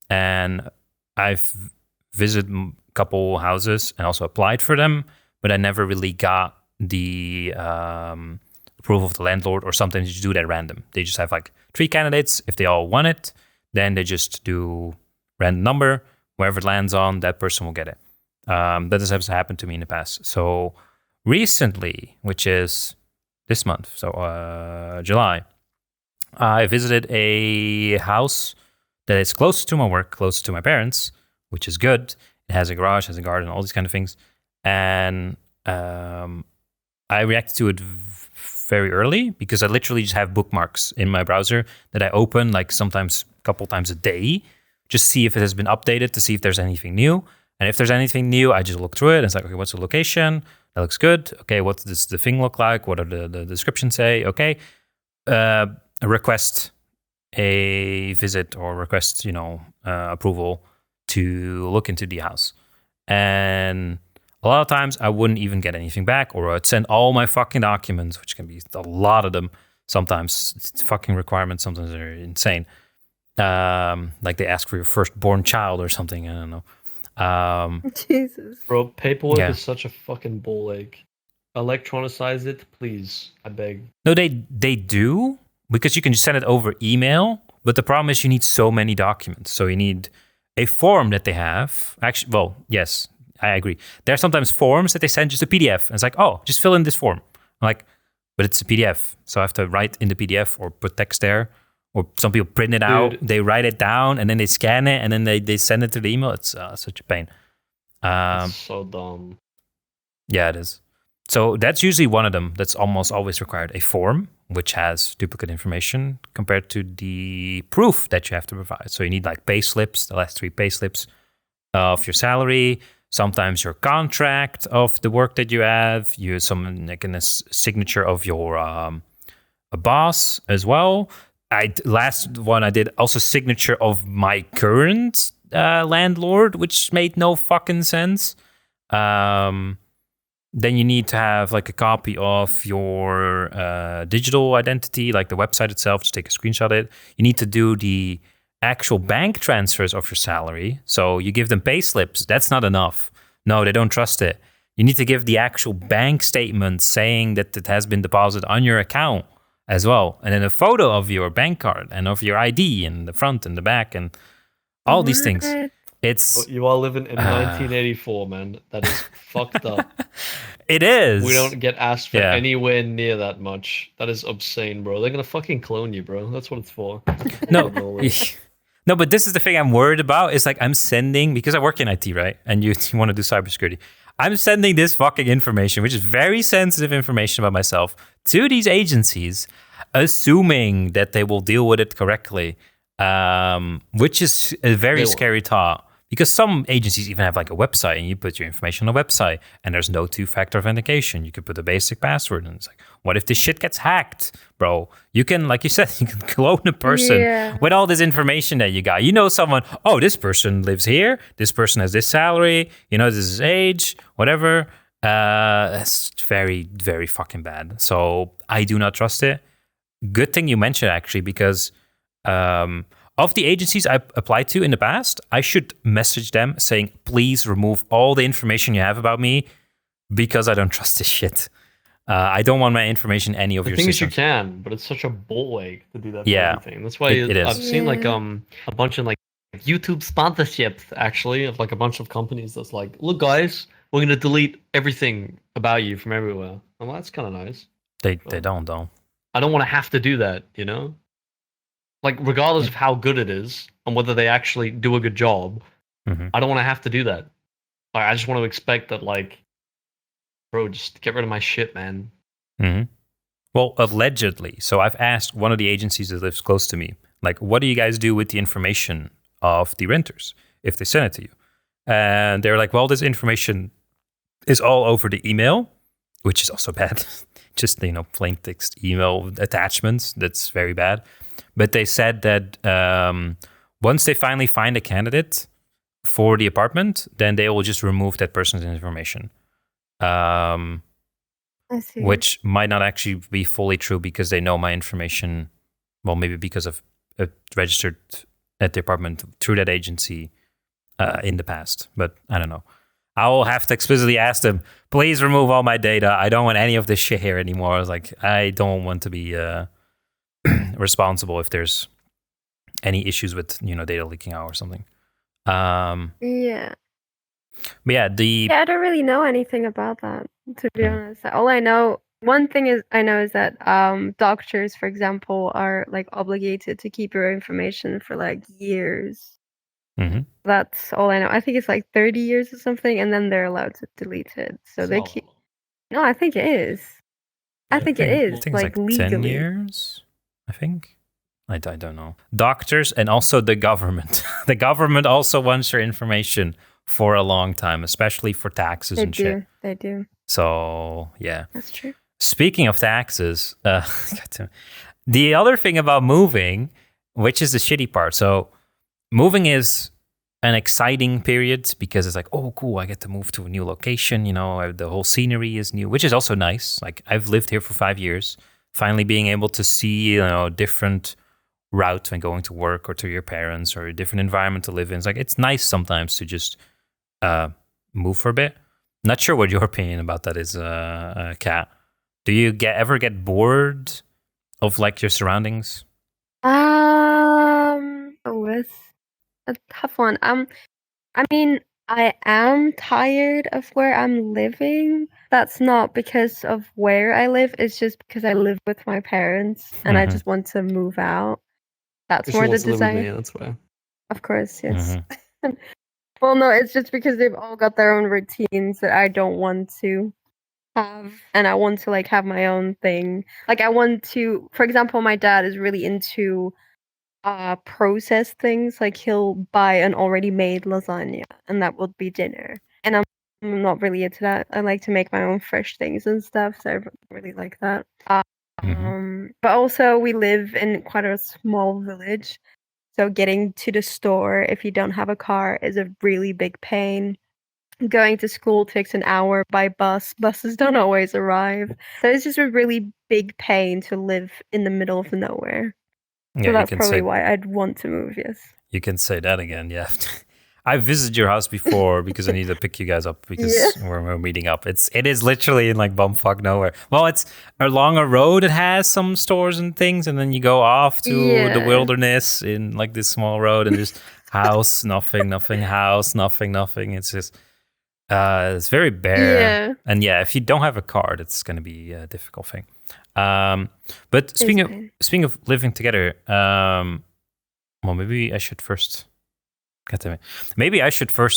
And I've visited a couple houses and also applied for them, but I never really got the approval of the landlord, or sometimes you just do it at random. They just have like 3 candidates. If they all want it, then they just do random number. Wherever it lands on, that person will get it. That has happened to me in the past. So recently, which is this month, so July, I visited a house that is close to my work, close to my parents, which is good. It has a garage, has a garden, all these kind of things. And I reacted to it very early because I literally just have bookmarks in my browser that I open like sometimes a couple times a day, just see if it has been updated to see if there's anything new. And if there's anything new, I just look through it and it's like, okay, what's the location? That looks good. Okay, what does the thing look like? What are the descriptions say? Okay, request a visit or request, approval to look into the house. And a lot of times I wouldn't even get anything back, or I'd send all my fucking documents, which can be a lot of them. Sometimes it's fucking requirements. Sometimes they're insane. Like they ask for your firstborn child or something. I don't know. Jesus. Bro, paperwork is such a fucking ball ache. Electronicize it, please. I beg. No, they do, because you can just send it over email. But the problem is you need so many documents. So you need a form that they have. Actually, well, yes, I agree. There are sometimes forms that they send just a PDF. And it's like, oh, just fill in this form. I'm like, but it's a PDF. So I have to write in the PDF or put text there. Or some people print it out, they write it down, and then they scan it, and then they send it to the email. It's such a pain. It's so dumb. Yeah, it is. So that's usually one of them that's almost always required, a form, which has duplicate information compared to the proof that you have to provide. So you need like pay slips, the last 3 pay slips of your salary, sometimes your contract of the work that you have, some like a signature of your a boss as well. Last one I did also signature of my current landlord, which made no fucking sense. Then you need to have like a copy of your digital identity, like the website itself. Just take a screenshot of it. You need to do the actual bank transfers of your salary. So you give them pay slips. That's not enough. No, they don't trust it. You need to give the actual bank statement saying that it has been deposited on your account as well. And then a photo of your bank card and of your ID in the front and the back and all these things. It's You are living in 1984, man. That is fucked up. It is. We don't get asked for anywhere near that much. That is obscene, bro. They're gonna fucking clone you, bro. That's what it's for. No. No, but this is the thing I'm worried about. Is like I'm sending, because I work in IT, right? And you want to do cybersecurity. I'm sending this fucking information, which is very sensitive information about myself, to these agencies, assuming that they will deal with it correctly, which is a very scary thought. Because some agencies even have like a website, and you put your information on a website, and there's no two-factor authentication. You could put a basic password, and it's like, what if this shit gets hacked, bro? You can, like you said, you can clone a person with all this information that you got. You know someone, oh, this person lives here, this person has this salary, this is his age, whatever. That's very, very fucking bad. So I do not trust it. Good thing you mentioned, actually, because of the agencies I applied to in the past, I should message them saying, please remove all the information you have about me because I don't trust this shit. I don't want my information in any of your systems. The thing is you can, but it's such a ball ache to do that for everything. That's why it is. I've seen like a bunch of like YouTube sponsorships, actually, of like a bunch of companies that's like, look guys, we're going to delete everything about you from everywhere. Well, that's kind of nice. They don't though. I don't want to have to do that, Like, regardless of how good it is and whether they actually do a good job, I don't want to have to do that. Like, I just want to expect that, like, bro, just get rid of my shit, man. Well, allegedly. So I've asked one of the agencies that lives close to me, like, what do you guys do with the information of the renters if they send it to you? And they're like, well, this information is all over the email, which is also bad. Just, plain text email attachments. That's very bad. But they said that once they finally find a candidate for the apartment, then they will just remove that person's information. Which might not actually be fully true because they know my information. Well, maybe because of registered at the apartment through that agency in the past. But I don't know. I will have to explicitly ask them, please remove all my data. I don't want any of this shit here anymore. I was like, I don't want to be responsible if there's any issues with data leaking out or something. But yeah, I don't really know anything about that, to be honest. One thing I know is that doctors, for example, are like obligated to keep your information for like years. That's all I know. I think it's like 30 years or something, and then they're allowed to delete it. So they keep. No, I think it is. I think it is like legally. 10 years. I think. I don't know. Doctors and also the government. The government also wants your information for a long time, especially for taxes and shit. They do. So, yeah. That's true. Speaking of taxes, the other thing about moving, which is the shitty part. So, moving is an exciting period because it's like, oh, cool, I get to move to a new location. The whole scenery is new, which is also nice. Like, I've lived here for 5 years. Finally being able to see, different route when going to work or to your parents or a different environment to live in. It's like, it's nice sometimes to just move for a bit. Not sure what your opinion about that is, Kat. Do you ever get bored of like your surroundings? It's a tough one. I mean, I am tired of where I'm living. That's not because of where I live. It's just because I live with my parents and I just want to move out. That's more the desire. That's why. Of course, yes. Well, no, it's just because they've all got their own routines that I don't want to have, and I want to like have my own thing. Like I want to, for example, my dad is really into processed things. Like he'll buy an already made lasagna and that will be dinner, and I'm not really into that. I like to make my own fresh things and stuff, so I don't really like that. But also we live in quite a small village, so getting to the store if you don't have a car is a really big pain. Going to school takes an hour by bus. Buses don't always arrive, so it's just a really big pain to live in the middle of nowhere. Yeah, so that's probably why I'd want to move, yes. You can say that again, yeah. I visited your house before because I need to pick you guys up because we're meeting up. It is literally in like bumfuck nowhere. Well, it's along a road that has some stores and things, and then you go off to the wilderness in like this small road, and house, nothing, house, nothing. It's just it's very bare. Yeah. And yeah, if you don't have a car, that's going to be a difficult thing. But speaking of living together, well, maybe I should first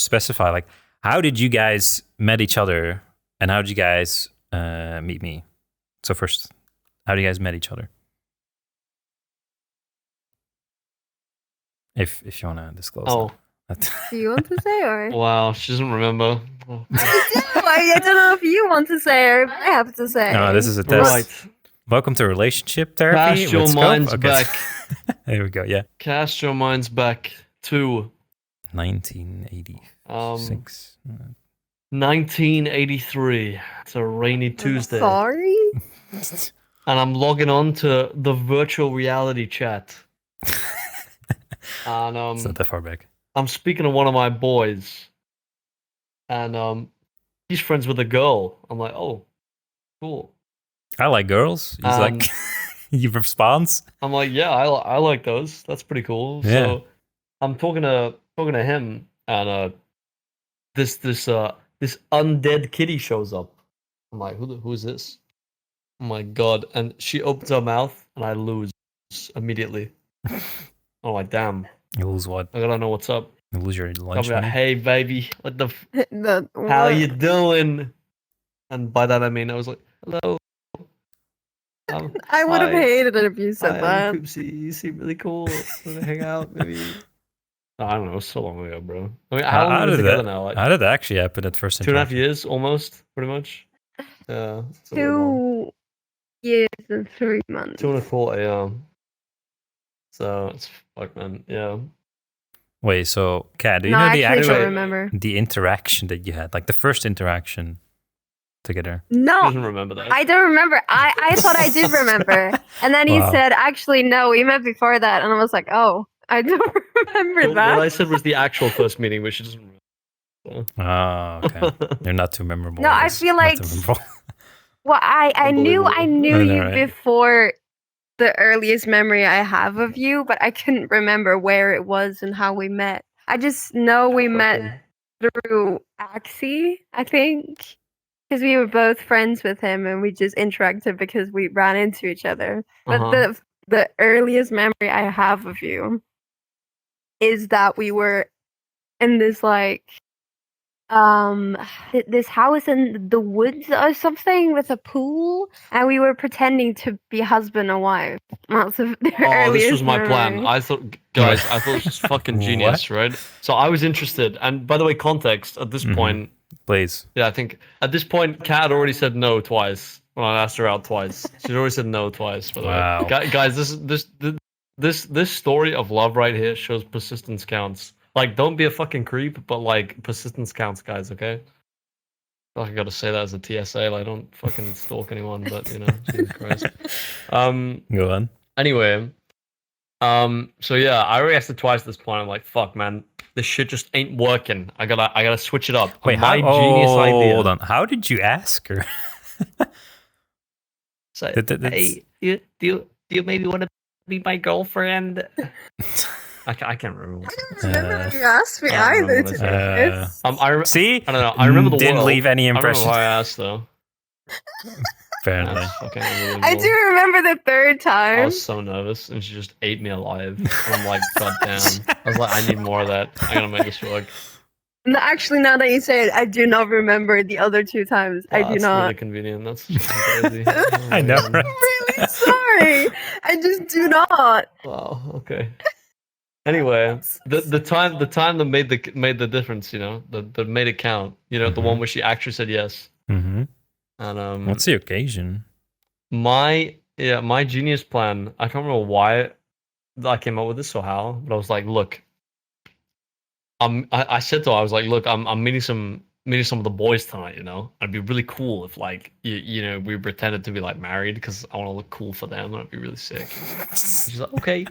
specify, like, how did you guys met each other, and how did you guys meet me? So first, how do you guys met each other? If you want to disclose. Oh. That. Do you want to say or? Wow, she doesn't remember. Oh, I don't know if you want to say or if I have to say. No, this is a test. right. Welcome to relationship therapy. Cast your with minds Scope. back. There we go. Yeah. Cast your minds back to 1986. 1983. It's a rainy Tuesday. Sorry. And I'm logging on to the virtual reality chat. And It's not that far back. I'm speaking to one of my boys. And he's friends with a girl. I'm like, oh, cool. I like girls. He's like, you response. I'm like, yeah, I like those. That's pretty cool. Yeah. So I'm talking to him, and this undead kitty shows up. I'm like, who is this? Oh my god! And she opens her mouth, and I lose immediately. I'm like, damn. You lose what? I gotta know what's up. You lose your I'm lunch like, money? hey baby, what the? How you doing? And by that I mean I was like, hello. I would have Hi. hated it if you said Hi, that. I'm Coopsy. You seem really cool. Want to hang out, maybe? I don't know. So long ago, bro. I mean, how long are we together now? Like How did that actually happen at first? 2.5 years, almost, pretty much. Yeah. it's a little long. 2 years and 3 months. 2.25, yeah. So it's fuck, man. Yeah. Wait, so Kat, do you No, know I the actually don't actual remember. the interaction that you had, like the first interaction together? He No, doesn't remember that. I don't remember. I thought I did remember. And then he Wow. said, actually, no, we met before that. And I was like, oh, I don't remember What that. I said was the actual first meeting, which she doesn't remember. Oh, okay. They're not too memorable. No, I guess. feel Not like- too memorable. Well, I knew Unbelievable. you Alright. before the earliest memory I have of you, but I couldn't remember where it was and how we met. I just know we met through Axie, I think, because we were both friends with him and we just interacted because we ran into each other. But Uh-huh. the earliest memory I have of you is that we were in this this house in the woods or something with a pool, and we were pretending to be husband and wife. That's the Oh, earliest this was my plan. memory. I thought, guys, I thought it was fucking genius, right? So I was interested. And by the way, context at this Mhm. point, Please. yeah, I think at this point, Kat already said no twice when I asked her out twice. She'd already said no twice. By the Wow. way, guys, this story of love right here shows persistence counts. Like, don't be a fucking creep, but like persistence counts, guys. Okay. I gotta say that as a TSA. Like, don't fucking stalk anyone, but you know, Jesus Christ. Go on. Anyway, so yeah, I already asked it twice at this point. I'm like, fuck, man, this shit just ain't working. I gotta switch it up. Wait, my how, genius idea. Hold on. How did you ask her? So, That's- hey, do you maybe want to be my girlfriend? I can't remember. I don't remember Uh, you asked me I don't either. remember To what be I honest. See? I don't know. I remember the Didn't world. leave any I remember impression. why I asked though. Apparently. That's fucking I unbelievable. do remember the third I time. was so nervous, and she just ate me alive. And I'm like, god damn. I was like, I need more of that. I gotta make this work. No, actually, now that you say it, I do not remember the other 2 times. I do That's not. really convenient. That's crazy. Oh I my know, God. right? I'm really sorry. I just do not. Wow. Okay. Anyway, the time that made the difference, you know, that made it count. You know, the one where she actually said yes. Mm-hmm. And What's the occasion? my genius plan. I can't remember why I came up with this or how, but I was like, look, I said to her, I was like, look, I'm meeting some of the boys tonight. You know, it'd be really cool if like you know we pretended to be like married because I want to look cool for them. That'd be really sick. She's like, okay.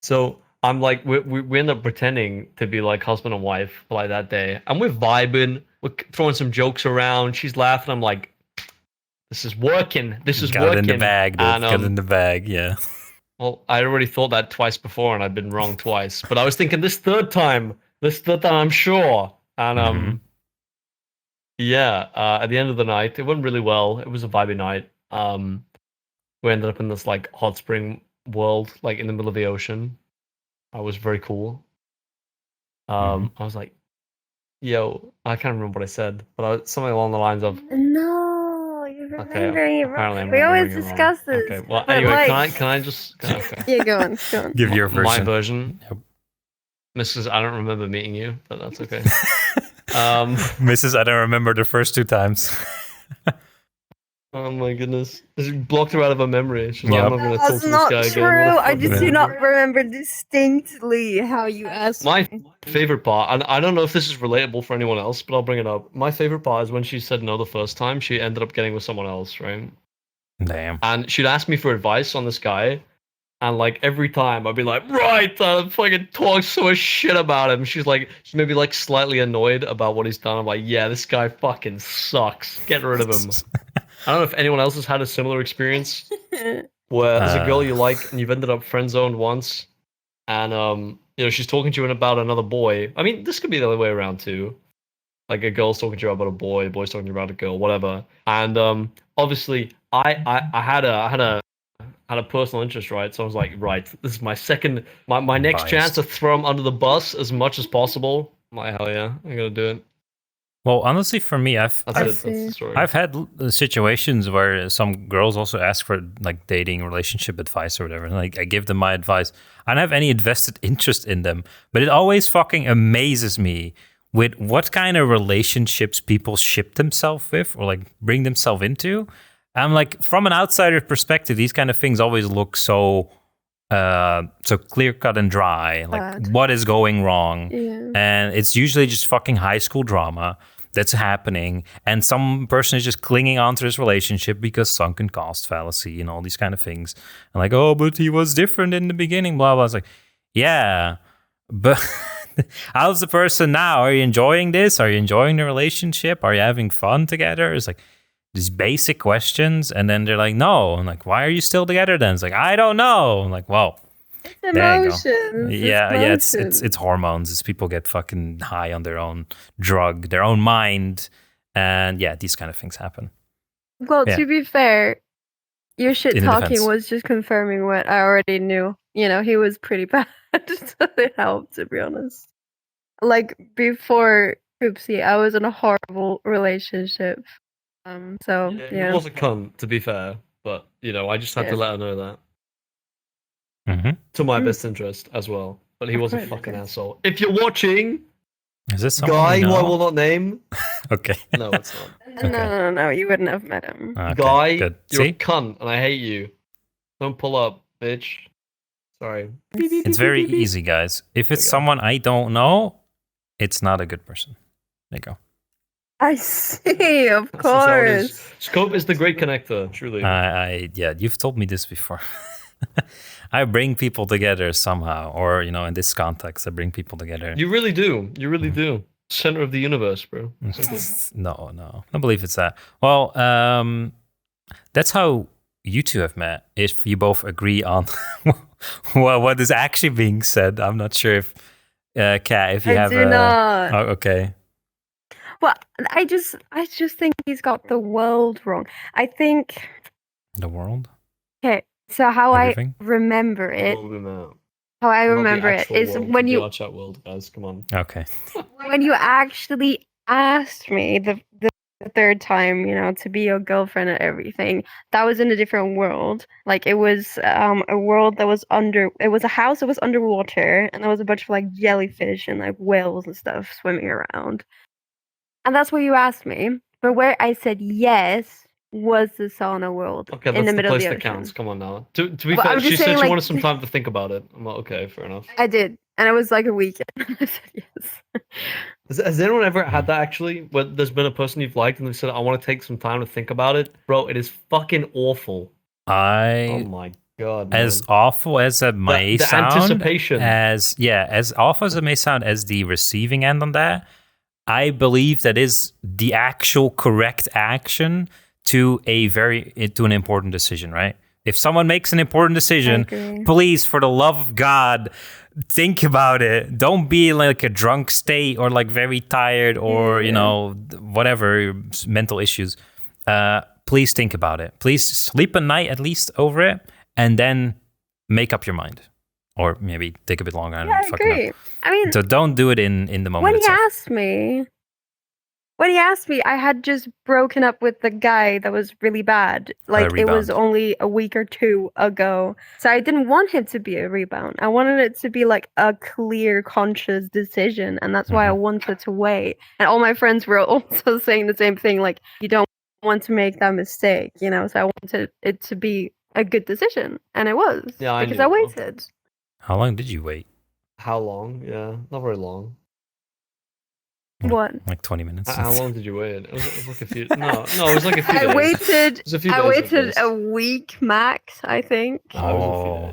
So I'm like, we end up pretending to be like husband and wife for like that day, and we're vibing, we're throwing some jokes around. She's laughing. I'm like, this is working. This is Got working. it in the bag, dude. And, Got it in the bag, yeah. Well, I already thought that twice before, and I've been wrong twice. But I was thinking this third time, I'm sure. And yeah. At the end of the night, it went really well. It was a vibey night. We ended up in this like hot spring world, like in the middle of the ocean. It was very cool. I was like, "Yo," I can't remember what I said, but something along the lines of, No, you're remembering it wrong. We I'm always remembering it discuss wrong. this. Okay, well, but, anyway, like... can I just? Okay. Yeah, go on. Give your version. My version. Yep. Mrs. I don't remember meeting you, but that's okay. Mrs. I don't remember the first 2 times. Oh my goodness. She blocked her out of her memory. She's like, Yep. I'm not going to talk That's to this not guy true. again. What the I fuck, just man? do not remember distinctly how you asked My me. favorite part, and I don't know if this is relatable for anyone else, but I'll bring it up. My favorite part is when she said no the first time, she ended up getting with someone else, right? Damn. And she'd ask me for advice on this guy, and like every time I'd be like, right, fucking talk so much shit about him. She's maybe like slightly annoyed about what he's done. I'm like, yeah, this guy fucking sucks. Get rid of him. I don't know if anyone else has had a similar experience where there's a girl you like and you've ended up friend zoned once, and she's talking to you about another boy. I mean, this could be the other way around too. Like a girl's talking to you about a boy's talking to you about a girl, whatever. And obviously, I had a personal interest, right? So I was like, right, this is my next Biased. chance to throw him under the bus as much as possible. I'm like, hell yeah, I'm gonna do it. Well, honestly, for me, That's the story. I've had situations where some girls also ask for like dating relationship advice or whatever. And like I give them my advice. I don't have any invested interest in them, but it always fucking amazes me with what kind of relationships people ship themselves with or like bring themselves into. I'm like, from an outsider perspective, these kind of things always look so clear cut and dry. Like Bad. what is going wrong? Yeah. And it's usually just fucking high school drama that's happening, and some person is just clinging onto this relationship because sunken cost fallacy and all these kind of things. And like, oh, but he was different in the beginning, blah blah. It's like, yeah, but how's the person now? Are you enjoying this? Are you enjoying the relationship? Are you having fun together? It's like these basic questions, and then they're like, no. I'm like, why are you still together then? It's like, I don't know. I'm like, well, Emotions. It's hormones. It's people get fucking high on their own drug, their own mind, and yeah, these kind of things happen. Well, Yeah. to be fair, your shit In talking defense. was just confirming what I already knew. You know, he was pretty bad, so it helped, to be honest. Like before Coopsy, I was in a horrible relationship. So He yeah. was a cunt, to be fair, but I just had to Yes. let her know that. Mm-hmm. To my best interest as well. But he Of was a course, fucking of course. asshole. If you're watching, Is this someone guy we who I know? will not name. Okay. No, it's not. No, no, you wouldn't have met him. Okay, Guy, good. you're a See, cunt and I hate you. Don't pull up, bitch. Sorry. it's very easy, guys. If it's There you go. someone I don't know, it's not a good person. There you go. I see, of That's just how it is. course. Scope is the great connector, truly. Yeah, you've told me this before. I bring people together somehow, or in this context, I bring people together. You really do. You really do. Center of the universe, bro. No, I don't believe it's that. Well, that's how you two have met. If you both agree on what is actually being said, I'm not sure if Kat, if you I have do not. Oh, okay. Well, I just think he's got the world wrong. I think The world. okay. So how Everything? I remember it, World in that. how I Not the remember it actual is world, when the you VRChat world, guys. Come on. Okay. when you actually asked me the third time, to be your girlfriend and everything. That was in a different world. Like it was a world that was it was a house that was underwater, and there was a bunch of like jellyfish and like whales and stuff swimming around. And that's what you asked me. But where I said yes was the sauna world Okay, in that's the the middle of place the that ocean. counts. Come on now. To be Well, fair, I'm just she said saying, she like, wanted some time to think about it. I'm like, okay, fair enough. I did, and it was like a weekend. I said yes. Has anyone ever had that actually? Where there's been a person you've liked and they said, I want to take some time to think about it? Bro, it is fucking awful. Oh I my god. as man. awful as it may the sound, anticipation. as awful as it may sound, as the receiving end on that, I believe that is the actual correct action to an important decision, right? If someone makes an important decision, agree. please, for the love of God, think about it. Don't be in like a drunk state or like very tired or, you know, whatever, mental issues. Please think about it. Please sleep a night at least over it and then make up your mind. Or maybe take a bit longer. Yeah, I agree. I mean, so don't do it in the moment when itself. he asked me, I had just broken up with the guy that was really bad. Like, it was only a week or two ago. So I didn't want him to be a rebound. I wanted it to be like a clear, conscious decision. And that's why I wanted to wait. And all my friends were also saying the same thing. Like, you don't want to make that mistake, you know? So I wanted it to be a good decision. And it was. Yeah, because I waited. How long did you wait? How long? Yeah, not very long. What? Like 20 minutes. How long did you wait? It was like a few. No, it was like a few days. I waited a week max, I think. Oh.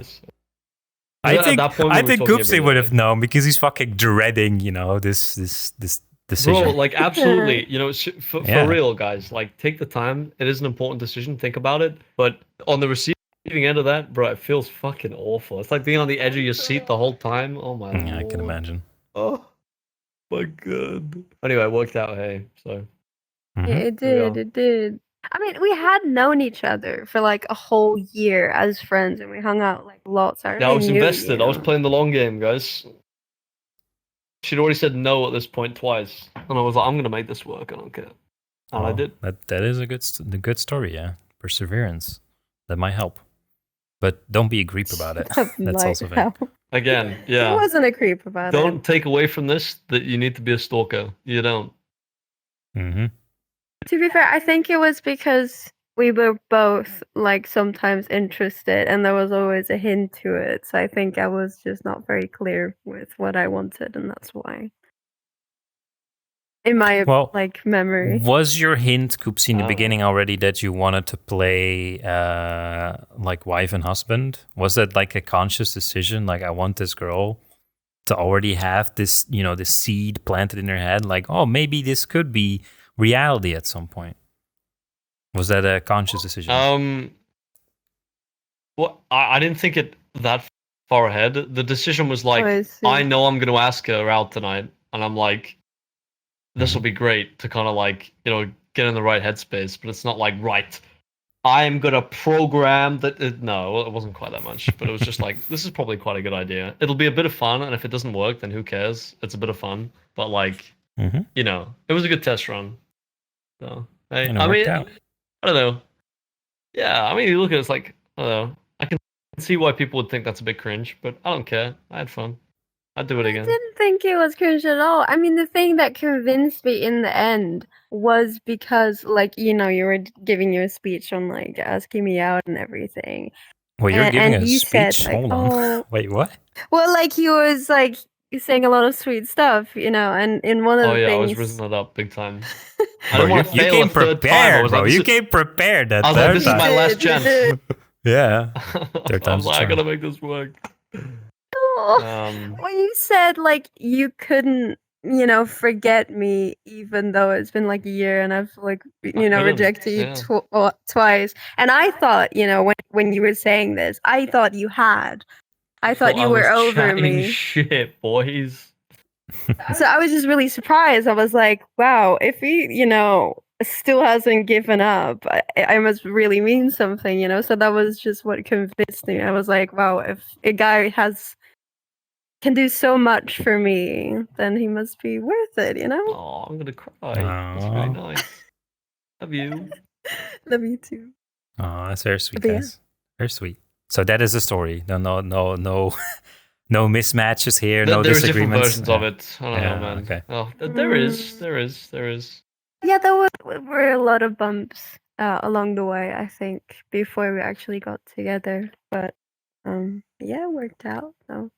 I think Coopsy would have known because he's fucking dreading, you know, this decision. Bro, like absolutely, you know, for real, guys. Like, take the time. It is an important decision. Think about it. But on the receiving end of that, bro, it feels fucking awful. It's like being on the edge of your seat the whole time. Oh my Yeah, Lord. I can imagine. Oh my God. Anyway, it worked out. Hey, so. Yeah, it did. I mean, we had known each other for like a whole year as friends, and we hung out like lots. I was invested. I was playing the long game, guys. She'd already said no at this point twice, and I was like, "I'm gonna make this work. I don't care." And I did. That is a good story. Yeah, perseverance. That might help, but don't be a creep about it. That's also fair. Again, yeah. I wasn't a creep about it. Don't take away from this that you need to be a stalker. You don't. Mm-hmm. To be fair, I think it was because we were both like sometimes interested, and there was always a hint to it. So I think I was just not very clear with what I wanted, and that's why. In my memory. Was your hint, Coopsy, in the beginning already that you wanted to play like wife and husband? Was that like a conscious decision? Like, I want this girl to already have this, you know, this seed planted in her head. Like, oh, maybe this could be reality at some point. Was that a conscious decision? Well, I didn't think it that far ahead. The decision was like, I know I'm going to ask her out tonight, and I'm like, this will be great to kind of like, you know, get in the right headspace. But it's not like, right, I'm going to program that. No, it wasn't quite that much. But it was just like, this is probably quite a good idea. It'll be a bit of fun. And if it doesn't work, then who cares? It's a bit of fun. But like, you know, it was a good test run. So, I mean, I don't know. Yeah, I mean, you look at it, it's like, I don't know. I can see why people would think that's a bit cringe, but I don't care. I had fun. I'd do it again. I didn't think it was cringe at all. I mean, the thing that convinced me in the end was because, like, you know, you were giving your speech on, like, asking me out and everything. Well, you're giving a speech? Said, like, hold on. Wait, what? Well, like, he was, like, saying a lot of sweet stuff, you know, and in one of the things... I was risen that up big time. I don't want to fail a third time. Bro. You came prepared that third time. This is my last chance. Yeah. Third time's I gotta make this work. When you said, like, you couldn't, you know, forget me, even though it's been like a year and I've, like, you know, rejected you twice. And I thought, you know, when you were saying this, I thought you had. I thought you were over me. Shit, boys. So I was just really surprised. I was like, wow, if he, you know, still hasn't given up, I must really mean something, you know? So that was just what convinced me. I was like, wow, if a guy can do so much for me, then he must be worth it, you know? Oh, I'm gonna cry. That's really nice. Love you. Love you too. Oh, that's very sweet, guys. Very sweet. So that is the story. No mismatches here. No disagreements. There are different versions of it. I don't know, man. Okay. Oh, there is. Yeah, there were a lot of bumps along the way, I think, before we actually got together. But yeah, it worked out. So,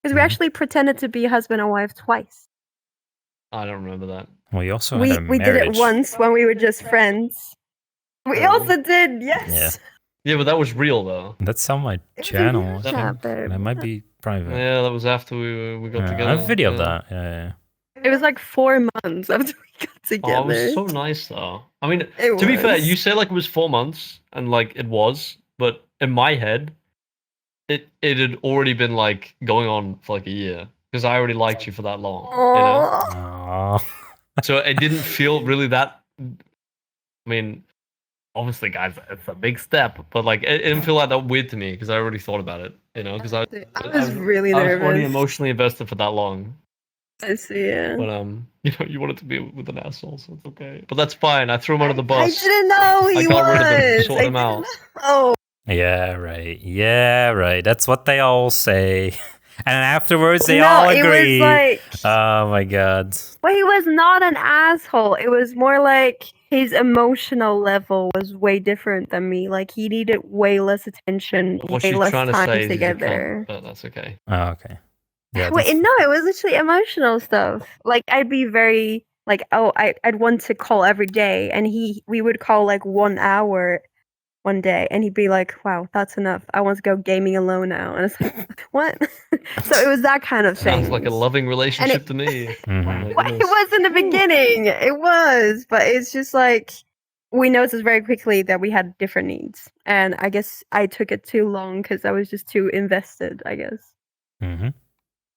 because we actually pretended to be husband and wife twice. I don't remember that. Well, you also we did it once when we were just friends. We also did, yes. Yeah. Yeah, but that was real though. That's on my channel. That might be private. Yeah, that was after we got together. I have a video of that. Yeah. It was like 4 months after we got together. Oh, it was so nice though. I mean, to be fair, you say like it was 4 months, and like it was, but in my head, it had already been like going on for like a year because I already liked you for that long. You know? Aw. So it didn't feel really that. I mean, obviously, guys, it's a big step, but like it didn't feel like that weird to me because I already thought about it. You know, because I was really I was already nervous. emotionally invested for that long. I see it. But you know, you wanted to be with an asshole, so it's okay. But that's fine. I threw him under the I bus. didn't know he I got rid of him, was. sorted him out. Oh, Yeah, right. Yeah, right. That's what they all say. And afterwards, they no, all it agree. was like, Oh my god. well, he was not an asshole. It was more like his emotional level was way different than me. Like he needed way less attention, What way she's less trying to time say is he's a cunt, together. but that's okay. Oh, okay. Yeah. Wait, no, it was literally emotional stuff. Like I'd be very like, oh, I'd want to call every day, and we would call like 1 hour one day, and he'd be like, wow, that's enough. I want to go gaming alone now. And it's like, what? So it was that kind of thing. Sounds like a loving relationship to me. Mhm. Well, it was in the beginning. It was, but it's just like we noticed very quickly that we had different needs, and I guess I took it too long because I was just too invested. I guess. Mhm.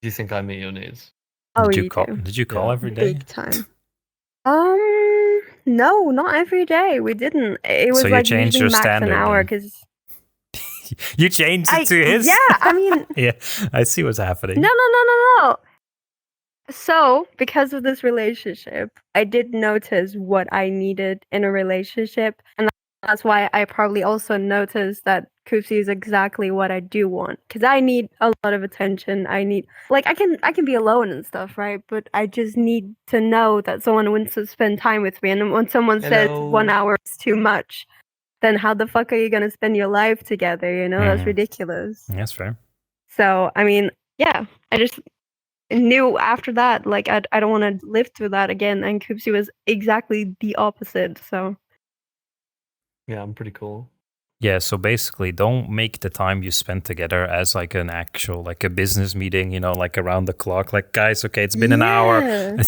Do you think I meet your needs? Oh, Did you you call? do. Did you call Yeah. every day? Big time. No, not every day. We didn't. It was So you like changed usually your max standard an hour then. because You changed it to his. Yeah, I mean, Yeah, I see what's happening. no. So, because of this relationship, I did notice what I needed in a relationship, and that's why I probably also noticed that Coopsy is exactly what I do want. Because I need a lot of attention. I need, like, I can be alone and stuff, right? But I just need to know that someone wants to spend time with me. And when someone says Hello. 1 hour is too much, then how the fuck are you gonna spend your life together? You know, that's Mhm. ridiculous. That's fair. So, I mean, yeah, I just knew after that, like, I don't want to live through that again. And Coopsy was exactly the opposite. So, Yeah, I'm pretty cool. Yeah, so basically don't make the time you spend together as like an actual, like a business meeting, you know, like around the clock. Like, guys, okay, it's been an hour. yeah,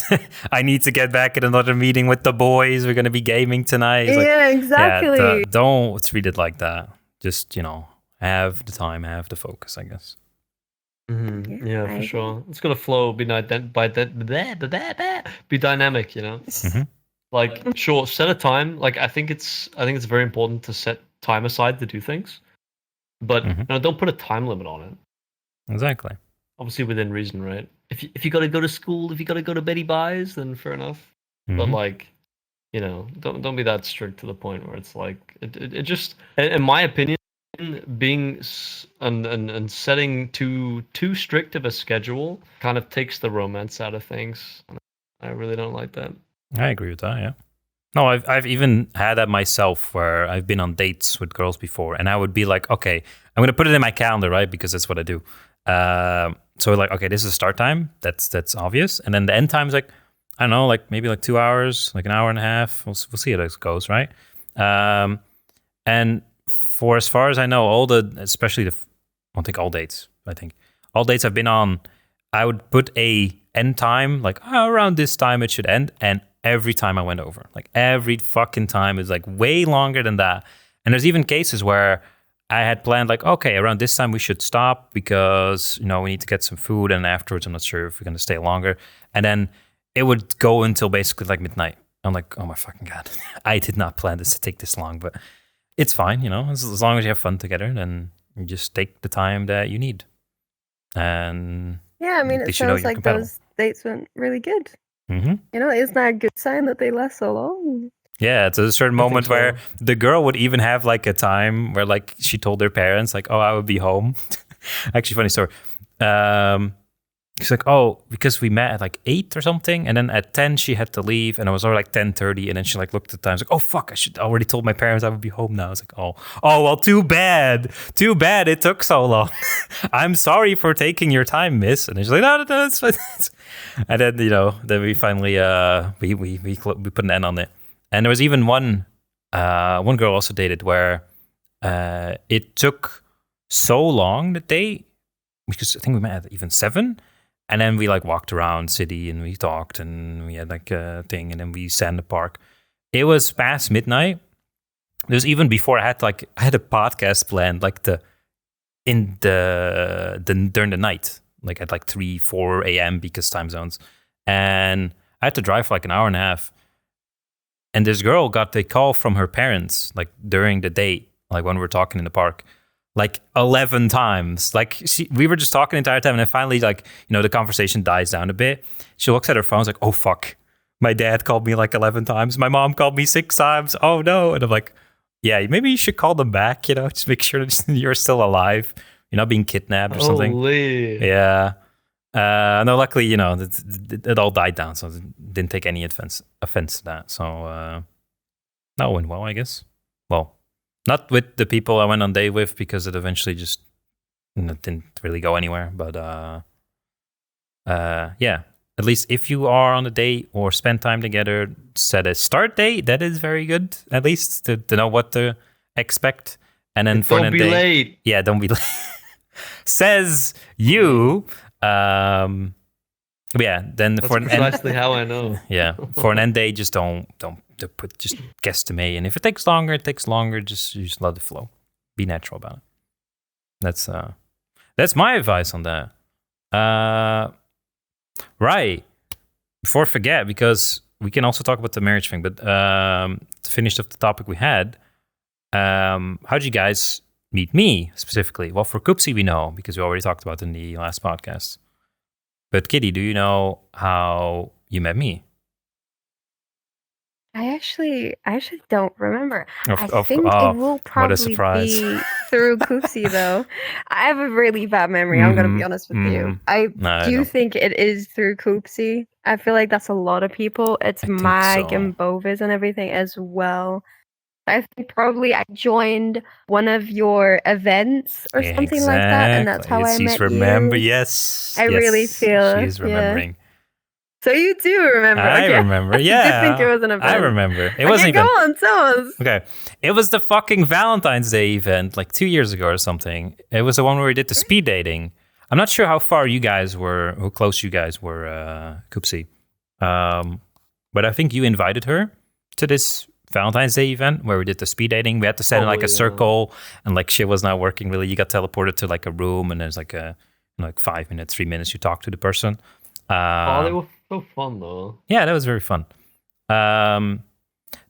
I need to get back in another meeting with the boys. We're going to be gaming tonight. It's like, yeah, exactly. yeah, don't treat it like that. Just, you know, have the time, have the focus, I guess. Mm-hmm. Yeah, Yeah, I for agree. sure. It's gonna flow, be be dynamic, you know. Mhm. Like, sure, set a time. Like, I think it's very important to set time aside to do things, but Mhm. no, don't put a time limit on it. Exactly. Obviously, within reason, right? If you gotta go to school, if you gotta go to Betty Buys, then fair enough. But Mhm. like, you know, don't be that strict to the point where it's like it just, in my opinion, being and setting too strict of a schedule kind of takes the romance out of things. I really don't like that. I agree with that, yeah. No, I've even had that myself where I've been on dates with girls before, and I would be like, okay, I'm gonna put it in my calendar, right? Because that's what I do. So like, okay, this is start time. That's obvious, and then the end time is like, I don't know, like maybe like 2 hours, like an hour and a half. We'll see how this goes, right? And for as far as I know, especially I don't think all dates. I think all dates I've been on, I would put a end time, like around this time it should end, and every time I went over, like every fucking time is like way longer than that. And there's even cases where I had planned like, okay, around this time we should stop because, you know, we need to get some food, and afterwards I'm not sure if we're going to stay longer. And then it would go until basically like midnight. I'm like, oh my fucking God, I did not plan this to take this long, but it's fine, you know, as long as you have fun together, then you just take the time that you need. And Yeah, I mean, at it least you know sounds you're like compatible. those dates went really good. Mm-hmm. You know, isn't that a good sign that they last so long? Yeah, it's a certain I think moment where so. the girl would even have like a time where like she told their parents like, "Oh, I would be home." Actually, funny story. She's like, "Oh, because we met at like 8 or something, and then at 10 she had to leave, and it was already like 10:30, and then she like looked at the time, like, oh fuck, I should already told my parents I would be home now." I was like, "Oh, well, too bad it took so long. I'm sorry for taking your time, miss." And she's like, "No, it's fine." And then then we finally we put an end on it. And there was even one girl also dated where it took so long that because I think we met at even 7, and then we like walked around city and we talked and we had like a thing, and then we sat in the park. It was past midnight, There's even before I had a podcast planned like during the night, like at like 3-4 a.m. because time zones, and I had to drive for like an hour and a half. And this girl got a call from her parents like during the date, like when we were talking in the park, like 11 times. Like we were just talking the entire time, and then finally, like, you know, the conversation dies down a bit. She looks at her phone, like, oh fuck, my dad called me like 11 times. My mom called me 6 times. Oh no. And I'm like, yeah, maybe you should call them back, you know, just make sure that you're still alive. You're not being kidnapped or something. Holy. Yeah. No, luckily, you know, it all died down, so it didn't take any offense to that. So that went well, I guess. Well, not with the people I went on date with, because it eventually just didn't really go anywhere. But yeah, at least if you are on a date or spend time together, set a start date. That is very good, at least to know what to expect. And then for don't be late. Yeah, don't be late. Says you. Yeah, then That's for an precisely how I know. Yeah, for an end date, just don't put, just guesstimate, and if it takes longer, it takes longer. Just let it flow. Be natural about it. That's my advice on that. Right. Before I forget, because we can also talk about the marriage thing, but to finish off the topic we had, how'd you guys meet me specifically? Well, for Coopsy, we know, because we already talked about it in the last podcast. But Kitty, do you know how you met me? I actually don't remember. I Of- think oh, it will what a probably surprise. be through Coopsy, though. I have a really bad memory. I'm gonna be honest with you. I I do know. think it is through Coopsy. I feel like that's a lot of people. It's I think Mag so. and Bovis and everything as well. I think probably I joined one of your events or something like that, and that's how I met remember. you. Yes. I really feel, she's yeah. remembering. So you do remember? I Okay. remember. I Yeah, did think it was an event. I remember. It Okay, wasn't even. Go on, tell us. Okay. It was the fucking Valentine's Day event like 2 years ago or something. It was the one where we did the speed dating. I'm not sure how far you guys were, how close you guys were, Coopsy. But I think you invited her to this Valentine's Day event where we did the speed dating. We had to stand in like a circle, and like shit was not working really. You got teleported to like a room, and there's like 5 minutes, 3 minutes you talk to the person. They were so fun though. Yeah, that was very fun. That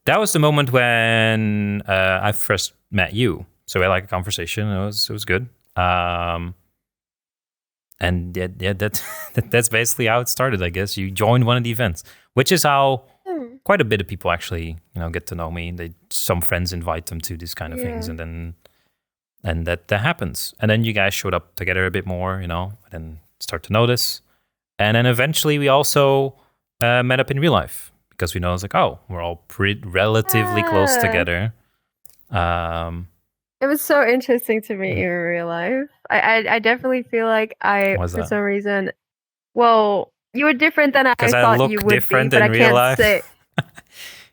was the moment when I first met you. So we had like a conversation. It was good. And yeah, that's basically how it started, I guess. You joined one of the events, which is how quite a bit of people actually, get to know me. Some friends invite them to these kind of things, and that happens. And then you guys showed up together a bit more, and then start to notice. And then eventually we also met up in real life, because we know it's like, oh, we're all relatively close together. It was so interesting to meet you in real life. I definitely feel like for some reason, well, you were different than I thought you would be, but I can't say.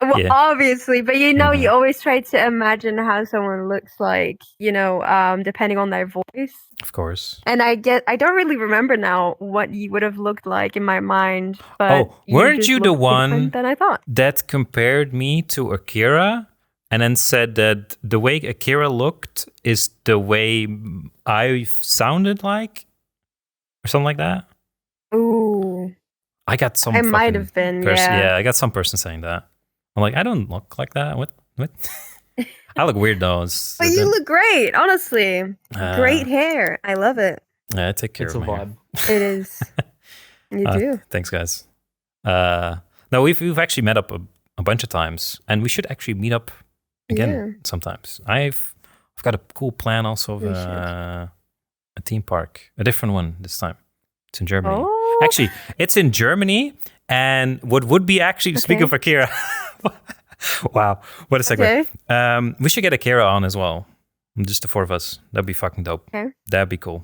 Well, obviously, but you always try to imagine how someone looks like, depending on their voice. Of course. And I don't really remember now what you would have looked like in my mind. But weren't you the one than I thought that compared me to Akira, and then said that the way Akira looked is the way I sounded like, or something like that? Ooh. I got some. I might have been. Yeah, I got some person saying that. I'm like, I don't look like that. What? I look weird though. But you look great, honestly. Great hair. I love it. Yeah, I take care of my hair. It is. You do. Thanks, guys. No, we've actually met up a bunch of times, and we should actually meet up again sometimes. I've got a cool plan also of a theme park, a different one this time. It's in Germany. Oh. Actually, it's in Germany, and what would be actually, speaking of Akira, wow, what a segue. Okay. We should get Akira on as well. Just the four of us. That'd be fucking dope. Okay. That'd be cool.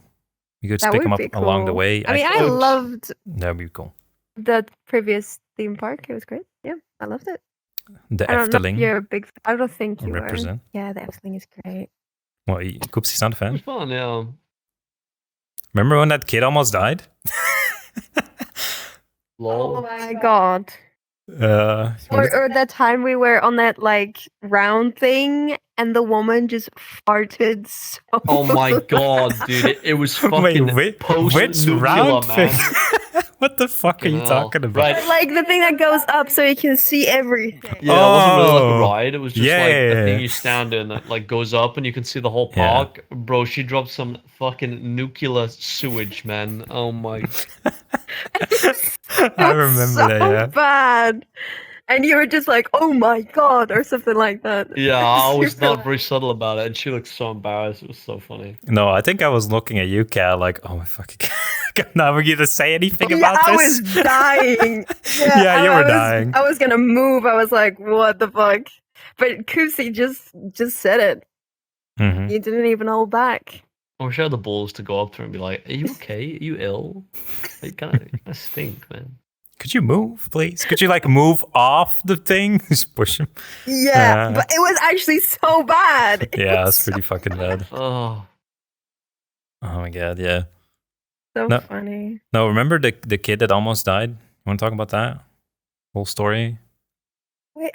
You could pick him up along the way. I mean, I loved. That'd be cool. The previous theme park, it was great. Yeah, I loved it. The Efteling. You're a big. I don't think you represent. Are. Yeah, the Efteling is great. Well, Coopsy's not a fan. It's fun, yeah. Remember when that kid almost died? Lol. Oh my god. Or that time we were on that like round thing and the woman just farted so Oh my god, dude! It was fucking which post-nuclear, round man. thing? What the fuck are you talking about? Right. Like the thing that goes up so you can see everything. Yeah, it wasn't really like Oh. a ride. It was just Yeah, like yeah, a yeah. thing you stand in that like goes up and you can see the whole Yeah. park. Bro, she dropped some fucking nuclear sewage, man. Oh my. I remember so that. Yeah. bad. And you were just like, oh my god, or something like that. Yeah, I was Super not very subtle about it, and she looked so embarrassed. It was so funny. No, I think I was looking at you, Kat, like, oh my fucking god, now we're gonna say anything Yeah, about I this? was dying. Yeah, you were dying. I was gonna move. I was like, what the fuck? But Coopsy just said it. Mhm. You didn't even hold back. I wish I had the balls to go up to her and be like, "Are you okay? Are you ill? You kind of stink, man." Could you move, please? Could you like move off the thing? Just push him. Yeah, but it was actually so bad. It Yeah, was it's pretty fucking bad. Oh, Oh my god, yeah. so No. funny. No, remember the kid that almost died? You want to talk about that whole story? Wait,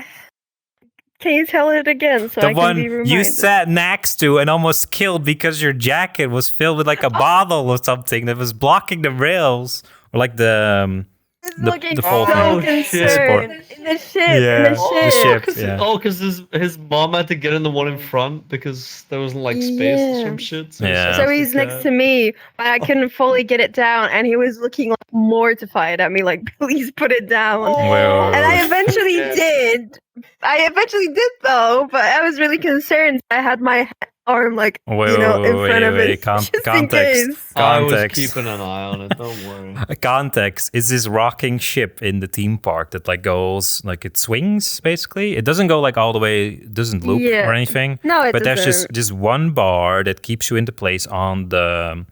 can you tell it again so The I can one be you reminded? sat next to and almost killed because your jacket was filled with like a bottle or something that was blocking the rails or like the It's the- looking the whole so thing. concerned. In the ship, Yeah, in the the ship. ship. Yeah. because his mom had to get in the one in front because there wasn't like space or some Yeah. shit. Yeah. So he's next to me, but I couldn't fully get it down, and he was looking like mortified at me, like, please put it down. Whoa. And I eventually Yeah. did. I eventually did though, but I was really concerned. I had my arm like in front of it, just in context. case. I was Context. keeping an eye on it. Don't worry. Context is this rocking ship in the theme park that like goes like it swings basically. It doesn't go like all the way, it doesn't loop Yeah. or anything. No, it But there's doesn't. just one bar that keeps you into place on the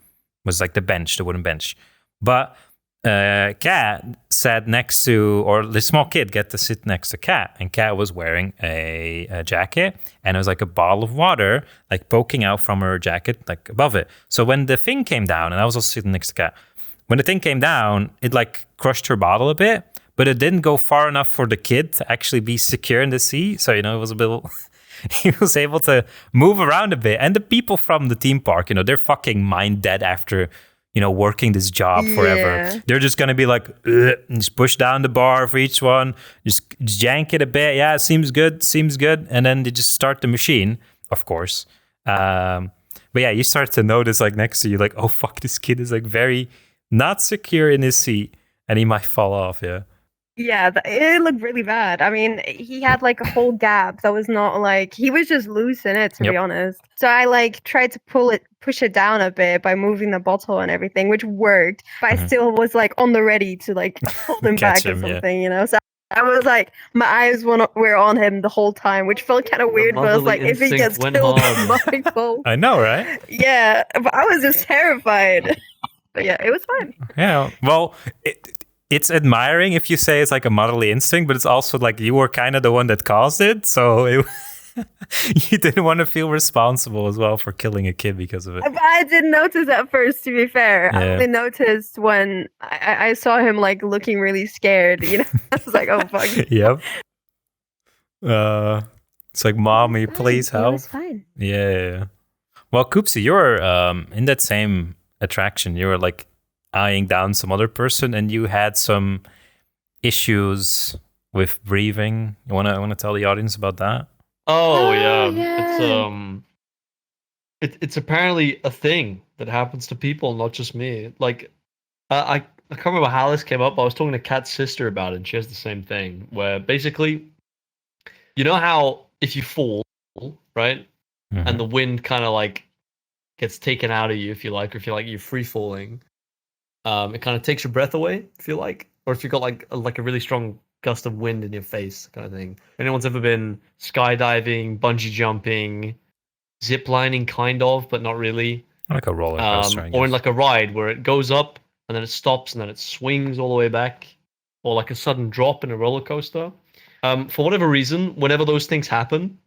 was like the bench, the wooden bench. But Kat sat next to, or the small kid get to sit next to Kat, and Kat was wearing a jacket, and it was like a bottle of water like poking out from her jacket, like above it. So when the thing came down, and I was also sitting next to Kat, when the thing came down, it like crushed her bottle a bit, but it didn't go far enough for the kid to actually be secure in the seat. So it was a bit. He was able to move around a bit, and the people from the theme park, they're fucking mind dead after working this job forever. Yeah. They're just gonna be like, "Ugh," and just push down the bar for each one, just jank it a bit. Yeah, it seems good, and then they just start the machine, of course. But yeah, you start to notice like next to you, like, oh fuck, this kid is like very not secure in his seat, and he might fall off. Yeah. Yeah, it looked really bad. I mean, he had like a whole gap that was not like he was just loose in it, to Yep. be honest. So I like tried to push it down a bit by moving the bottle and everything, which worked. But I still was like on the ready to like hold him Catch back him, or yeah. something, So I was like, my eyes were on him the whole time, which felt kind of weird. But I was motherly like, if he instinct gets went killed, hard. it's my fault. I know, right? Yeah, but I was just terrified. But yeah, it was fun. Yeah. Well, it's admiring if you say it's like a motherly instinct, but it's also like you were kind of the one that caused it. So you didn't want to feel responsible as well for killing a kid because of it. But I didn't notice at first, to be fair. I Yeah. only noticed when I saw him like looking really scared. I was like, oh fuck. Yep. It's like, mommy, please It help. was fine. Yeah. Well, Coopsy, you were in that same attraction. You were like eyeing down some other person, and you had some issues with breathing. You wanna tell the audience about that? Oh Oh, yeah, yeah. it's apparently a thing that happens to people, not just me. Like, I can't remember how this came up. I was talking to Kat's sister about it, and she has the same thing. Where basically, you know how if you fall, right, Mhm. and the wind kind of like gets taken out of you, if you like, or if you're free falling, it kind of takes your breath away, if you like, or if you got like a really strong gust of wind in your face, kind of thing. If anyone's ever been skydiving, bungee jumping, zip lining, kind of, but not really, Like a roller coaster, I or in guess. like a ride where it goes up and then it stops and then it swings all the way back, or like a sudden drop in a roller coaster. For whatever reason, whenever those things happen,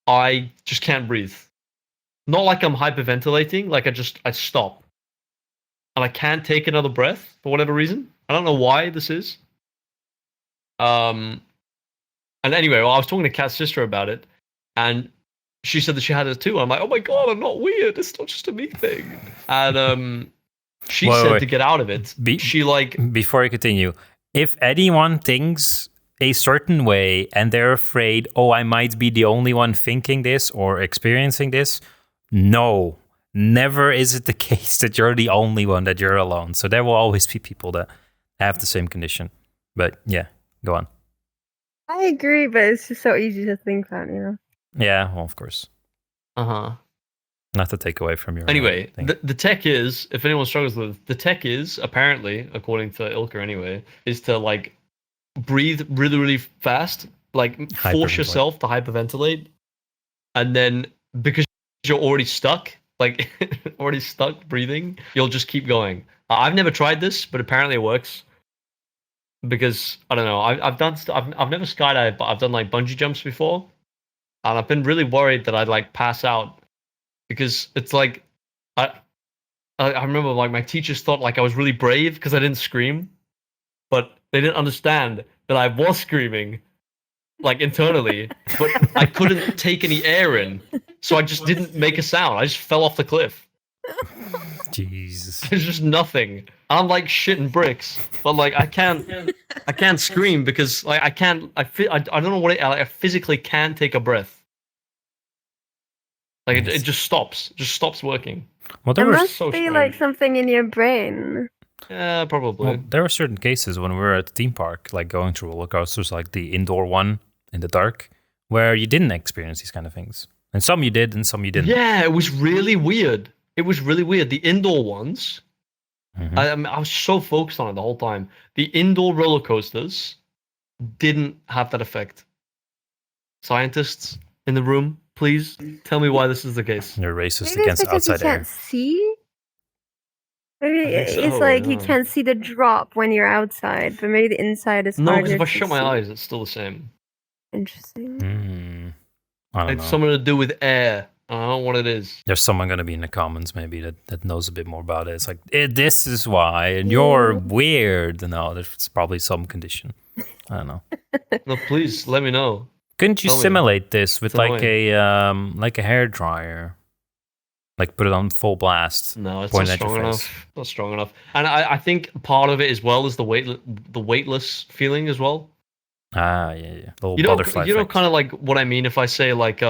I just can't breathe. Not like I'm hyperventilating, like I stop. And I can't take another breath for whatever reason. I don't know why this is. And anyway, I was talking to Kat's sister about it, and she said that she had it too. I'm like, oh my god, I'm not weird. It's not just a me thing. And she said to get out of it. Before you continue, if anyone thinks a certain way and they're afraid, oh, I might be the only one thinking this or experiencing this, no, never is it the case that you're the only one, that you're alone. So there will always be people that have the same condition. But yeah, go on. I agree, but it's just so easy to think that, you know? Yeah, well, of course. Not to take away from your Anyway, thing. the tech is, if anyone struggles with the tech is, apparently, according to Ilka anyway, is to like breathe really, really fast, like force yourself to hyperventilate, and then because you're already stuck, like already stuck breathing, you'll just keep going. I've never tried this, but apparently it works. Because I don't know, I've never skydived, but I've done like bungee jumps before, and I've been really worried that I'd like pass out, because it's like I remember like my teachers thought like I was really brave because I didn't scream, but they didn't understand that I was screaming, like internally, but I couldn't take any air in, so I just didn't make a sound. I just fell off the cliff. Jesus. There's just nothing. I'm like shitting bricks, but like I can't scream because like I don't know what I physically can't take a breath. Like it just stops working. Well, there must be like something in your brain. Yeah, probably. Well, there were certain cases when we were at the theme park, like going through roller coasters, like the indoor one in the dark, where you didn't experience these kind of things, and some you did, and some you didn't. Yeah, it was really weird. It was really weird. The indoor ones, I was so focused on it the whole time. The indoor roller coasters didn't have that effect. Scientists in the room, please tell me why this is the case. You're racist Maybe against it's because outside you air. can't see. Maybe it's like you can't see the drop when you're outside, but maybe the inside is no. harder Because if I to shut my see. eyes, it's still the same. Interesting. I don't know. It's something to do with air. I don't know what it is. There's someone going to be in the comments maybe that knows a bit more about it. It's like, this is why, and you're weird. No, there's probably some condition. I don't know. No, please let me know. Couldn't you simulate this with like a hair dryer? Like put it on full blast. No, it's not strong enough. Not strong enough. And I think part of it as well is the weightless feeling as well. Ah, yeah. Little you know, butterfly you know, effect. kind of like what I mean if I say like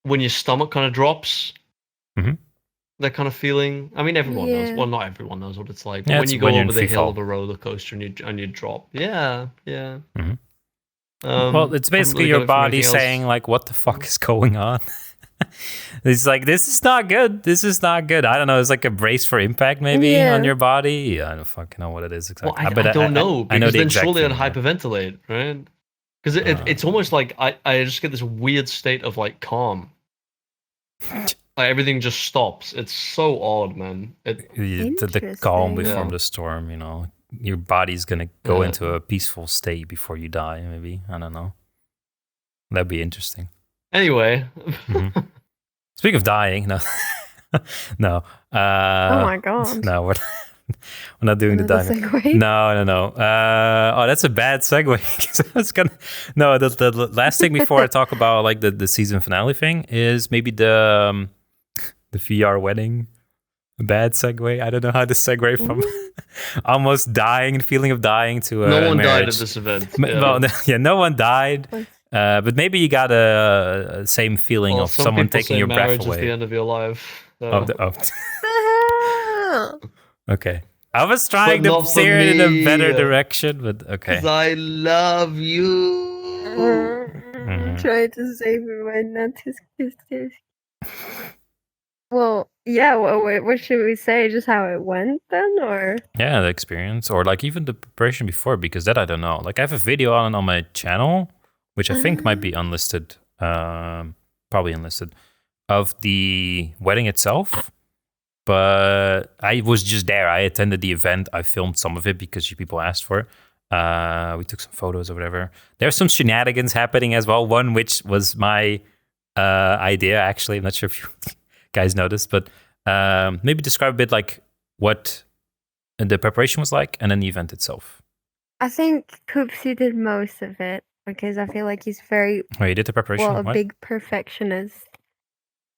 when your stomach kind of drops. That kind of feeling. I mean, everyone knows. Well, not everyone knows what it's like. But when you go over the hill of a roller coaster and you drop. Yeah. Well, it's basically your body saying like, "What the fuck is going on?" It's like, this is not good. This is not good. I don't know. It's like a brace for impact maybe on your body. I don't fucking know what it is exactly. Well, I don't know. Because I know then surely I'd hyperventilate, right? Because it's almost like I just get this weird state of like calm. Like everything just stops. It's so odd, man. The calm before the storm, you know. Your body's gonna go into a peaceful state before you die, maybe. I don't know. That'd be interesting. Anyway. Speaking of dying, no. No. Oh my god. No, we're not doing the dying. No. Oh, that's a bad segue. I was gonna. No, the last thing before I talk about like the season finale thing is maybe the VR wedding. Bad segue. I don't know how to segue from almost dying and feeling of dying to no one marriage. died at this event. Well, no one died. But maybe you got a same feeling of someone taking your breath away. Marriage is the end of your life. Okay. I was trying to steer it in a better direction, but okay. Because I love you. Try to save it right now. Well, yeah, what should we say? Just how it went then, or? Yeah, the experience, or like even the preparation before, because that I don't know. Like I have a video on my channel, which I think might be unlisted, probably unlisted, of the wedding itself. But I was just there. I attended the event. I filmed some of it because you people asked for it. We took some photos or whatever. There's some shenanigans happening as well. One which was my idea, actually. I'm not sure if you guys noticed, but maybe describe a bit like what the preparation was like and then the event itself. I think Coopsy did most of it because I feel like he's very Oh, you did the preparation? a What? big perfectionist.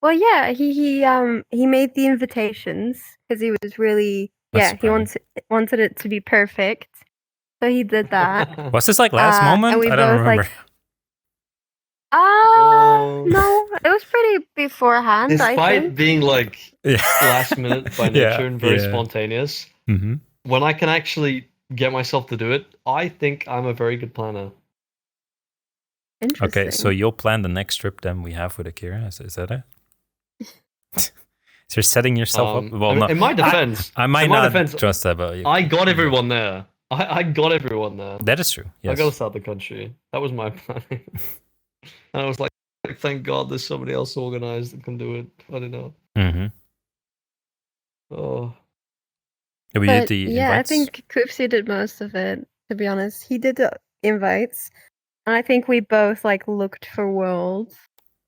Well, yeah, he made the invitations because he was really That's he wanted it to be perfect, so he did that. Was this like last moment? And we I don't both remember. No, it was pretty beforehand. I Despite think. being like last minute by nature and very yeah. spontaneous, Mm-hmm. when I can actually get myself to do it, I think I'm a very good planner. Interesting. Okay, so you'll plan the next trip then we have with Akira. Is that it? So you're setting yourself up. Well, I mean, no, in my defense, I might not trust that, but I got everyone there. I got everyone there. That is true. Yes. I got us out the country. That was my planning. And I was like, thank God there's somebody else organized that can do it. I don't know. Mm-hmm. Oh. Yeah, we did the yeah, invites. I think Coopsy did most of it. To be honest, he did the invites, and I think we both like looked for worlds.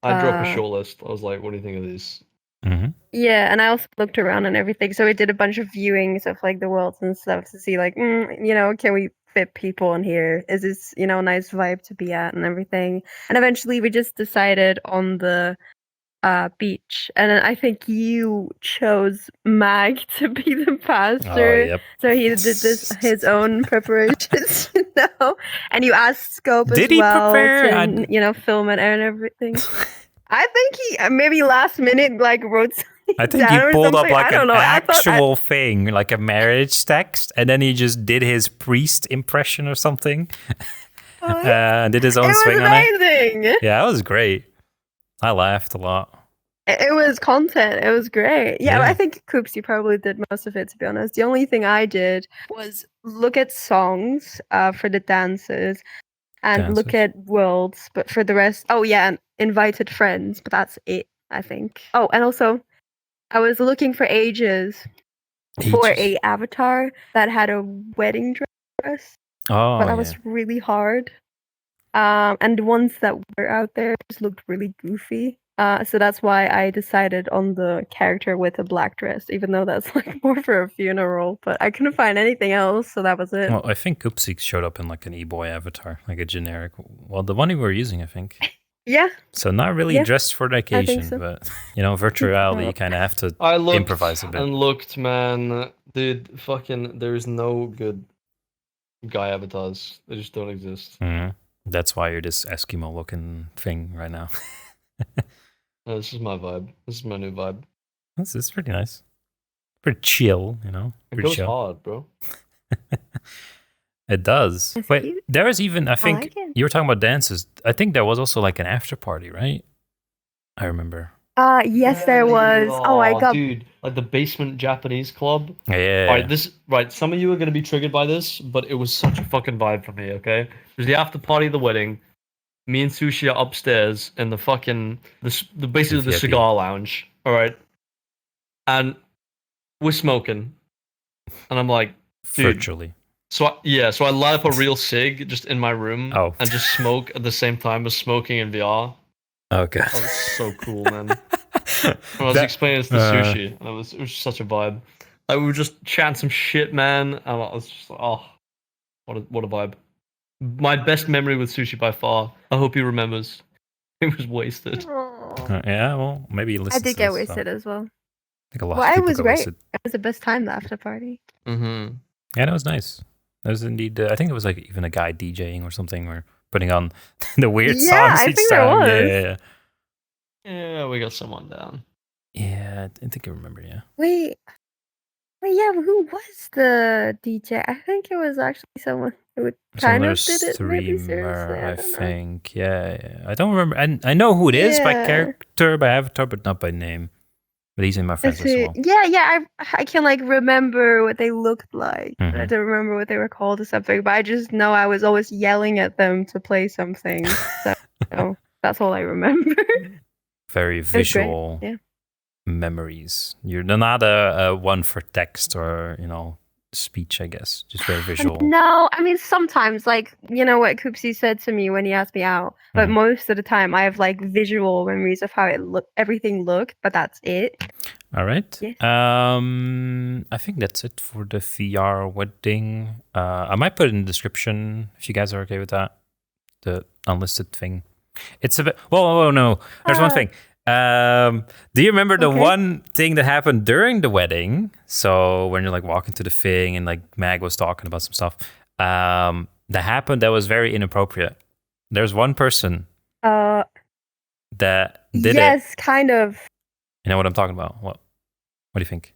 I dropped a short list. I was like, what do you think of these? Mm-hmm. Yeah, and I also looked around and everything. So we did a bunch of viewings of like the worlds and stuff to see like, can we fit people in here? Is this, a nice vibe to be at and everything? And eventually we just decided on the beach. And then I think you chose Mag to be the pastor. Oh, yep. So he did his own preparations, And you asked Scope Did as he well prepare? to, film it and everything. I think he maybe last minute like wrote something I think down he or pulled up something. like I don't an know. actual thing, like a marriage text, and then he just did his priest impression or something. Did his own swing on it. It was amazing. Yeah, that was great. I laughed a lot. It was content. It was great. Yeah, Yeah. I think Coopsy probably did most of it, to be honest. The only thing I did was look at songs for the dances and look at worlds, but for the rest, and invited friends, but that's it, I think. Oh, and also, I was looking for ages for a avatar that had a wedding dress. Oh, but that was really hard. And the ones that were out there just looked really goofy. So that's why I decided on the character with a black dress, even though that's like more for a funeral. But I couldn't find anything else, so that was it. Well, I think Coopsy showed up in like an e-boy avatar, like a generic. Well, the one we were using, I think. Yeah. So not really dressed for the occasion, so. but virtual reality, you kind of have to improvise a bit. And looked, man, dude, fucking, there's no good guy avatars. They just don't exist. Mm-hmm. That's why you're this Eskimo-looking thing right now. No, this is my vibe. This is my new vibe. This is pretty nice. Pretty chill, It goes hard, bro. It does. That's Wait, cute. there was even, I think, like it. you were talking about dances. I think there was also like an after party, right? I remember. Yes, there was. Oh, I got. Dude, like the basement Japanese club. Yeah. Right. Some of you are gonna be triggered by this, but it was such a fucking vibe for me. Okay, it was the after party of the wedding. Me and Sushi are upstairs in the fucking basically the cigar lounge. All right, and we're smoking, and I'm like, dude. Virtually. So I light up a real cig just in my room and just smoke at the same time as smoking in VR. Okay. That was so cool, man. I was explaining this to Sushi, and it was such a vibe. Like, we were just chatting some shit, man. And I was just like, oh, what a vibe. My best memory with Sushi by far. I hope he remembers. It was wasted. Yeah, well, maybe he listens. I did get wasted as well. I think a lot of people was got great. wasted. It was the best time, the after party. Mm-hmm. Yeah, that was nice. That was indeed. I think it was like even a guy DJing or something, or putting on the weird songs each think time. There was. Yeah, we got someone down. Yeah, I think I remember. Yeah. Wait, yeah. Who was the DJ? I think it was actually someone who kind of did it. Maybe seriously, I think. Yeah. I don't remember, and I know who it is by character, by avatar, but not by name. But he's in my friends as well. Yeah. I can like remember what they looked like. Mm-hmm. I don't remember what they were called or something, but I just know I was always yelling at them to play something. So that's all I remember. Very visual memories. You're not a one for text or speech, I guess. Just very visual. No, I mean sometimes, like what Coopsy said to me when he asked me out. But most of the time, I have like visual memories of how everything looked. But that's it. All right. Yes. I think that's it for the VR wedding. I might put it in the description if you guys are okay with that. The unlisted thing. It's a bit. Whoa, no. There's one thing. Do you remember the one thing that happened during the wedding? So when you're like walking to the thing and like Mag was talking about some stuff that happened that was very inappropriate. There's one person that did it. Yes, kind of. You know what I'm talking about? What do you think?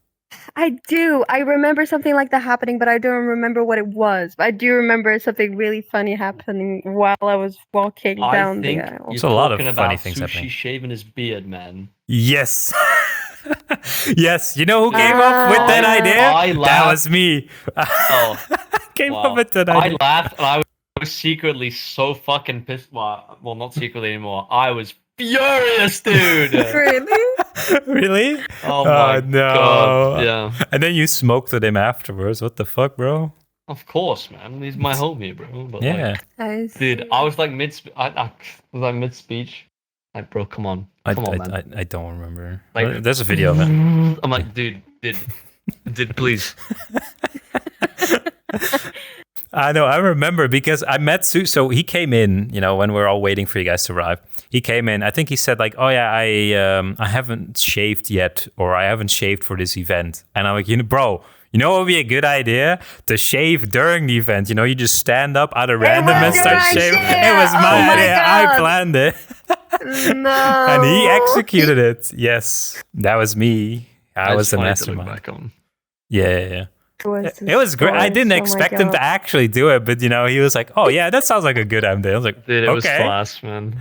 I do. I remember something like that happening, but I don't remember what it was. But I do remember something really funny happening while I was walking down the aisle. You're There's a lot of talking funny about things Sushi happening. shaving his beard, man. Yes. Yes. You know who came up with that idea? I laughed. That was me. Came Wow. up with that idea. I laughed and I was secretly so fucking pissed. Well, not secretly anymore. I was furious, dude. Really? Really? Oh my no. god. Yeah. And then you smoked with him afterwards. What the fuck, bro? Of course, man. He's my homie, bro. But Yeah. dude, I was like I was like mid speech. Like, bro, come on, man. I don't remember. Like, there's a video of it. I'm like, dude, please. I know. I remember because I met Sue. So he came in, when we're all waiting for you guys to arrive. He came in. I think he said like, "Oh yeah, I haven't shaved yet, or I haven't shaved for this event." And I'm like, bro, what would be a good idea? To shave during the event. You just stand up out of random and start shaving. It was my idea. God. I planned it. No. And he executed it. Yes, that was me. I was the funny to look mastermind. back on. Yeah. It was great. I didn't expect him to actually do it, but he was like, "Oh yeah, that sounds like a good idea." I was like, Dude, it was okay. class, man.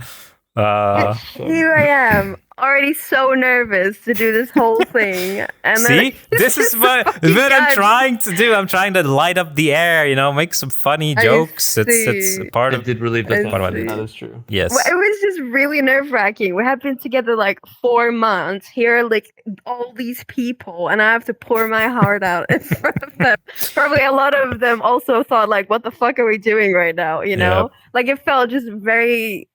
Here I am, already so nervous to do this whole thing. And See, this is what I'm trying to do. I'm trying to light up the air, make some funny jokes. It's a part of. I did relieve the part of tension. it. That is true. Yes. Well, it was just really nerve-wracking. We have been together like 4 months. Here are like all these people, and I have to pour my heart out in front of them. Probably a lot of them also thought like, "What the fuck are we doing right now?" Like it felt just very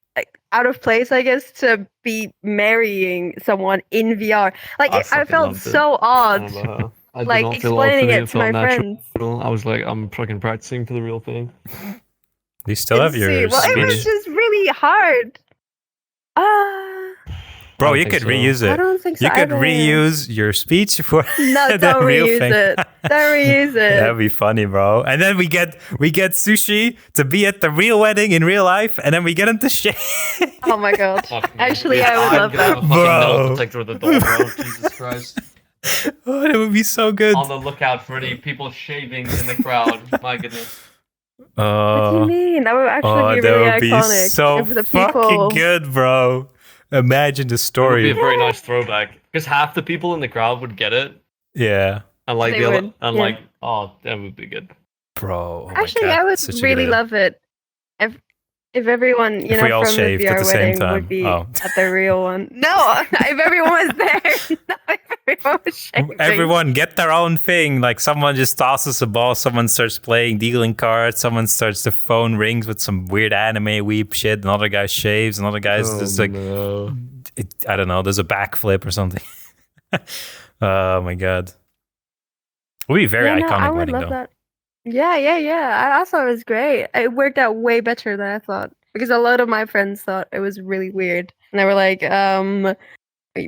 out of place, I guess, to be marrying someone in VR. Like I felt so odd. Like explaining it to my friends. I was like, I'm fucking practicing for the real thing. You still have your Well, speech. it was just really hard. Bro, you could reuse it. I don't think so. You could reuse your speech for no, don't real reuse thing. it. Don't reuse it. That'd be funny, bro. And then we get Sushi to be at the real wedding in real life, and then we get him to shave. Oh my god. Actually, I would love that. Bro. Detector with the door, bro. Jesus Christ. Oh, that would be so good. On the lookout for any people shaving in the crowd. My goodness. What do you mean? That would actually be really that would iconic. be so if the fucking people... good, bro. Imagine the It would story. be a very nice throwback. Because half the people in the crowd would get it. Yeah. And like They would, yeah. like, oh, that would be good. Bro. Oh Actually, my God. I would Such a good really idea. love it if everyone, If we all from the shaved at VR the same wedding time. would be Oh. at the real one. No, if everyone was there. No, if everyone was shaving. Everyone get their own thing. Like someone just tosses a ball, someone starts playing dealing cards, someone starts, the phone rings with some weird anime weep shit, another guy shaves, another guy's just like, I don't know, there's a backflip or something. Oh my God. It would be a very I iconic would wedding love though. that. Yeah. I thought it was great. It worked out way better than I thought. Because a lot of my friends thought it was really weird. And they were like,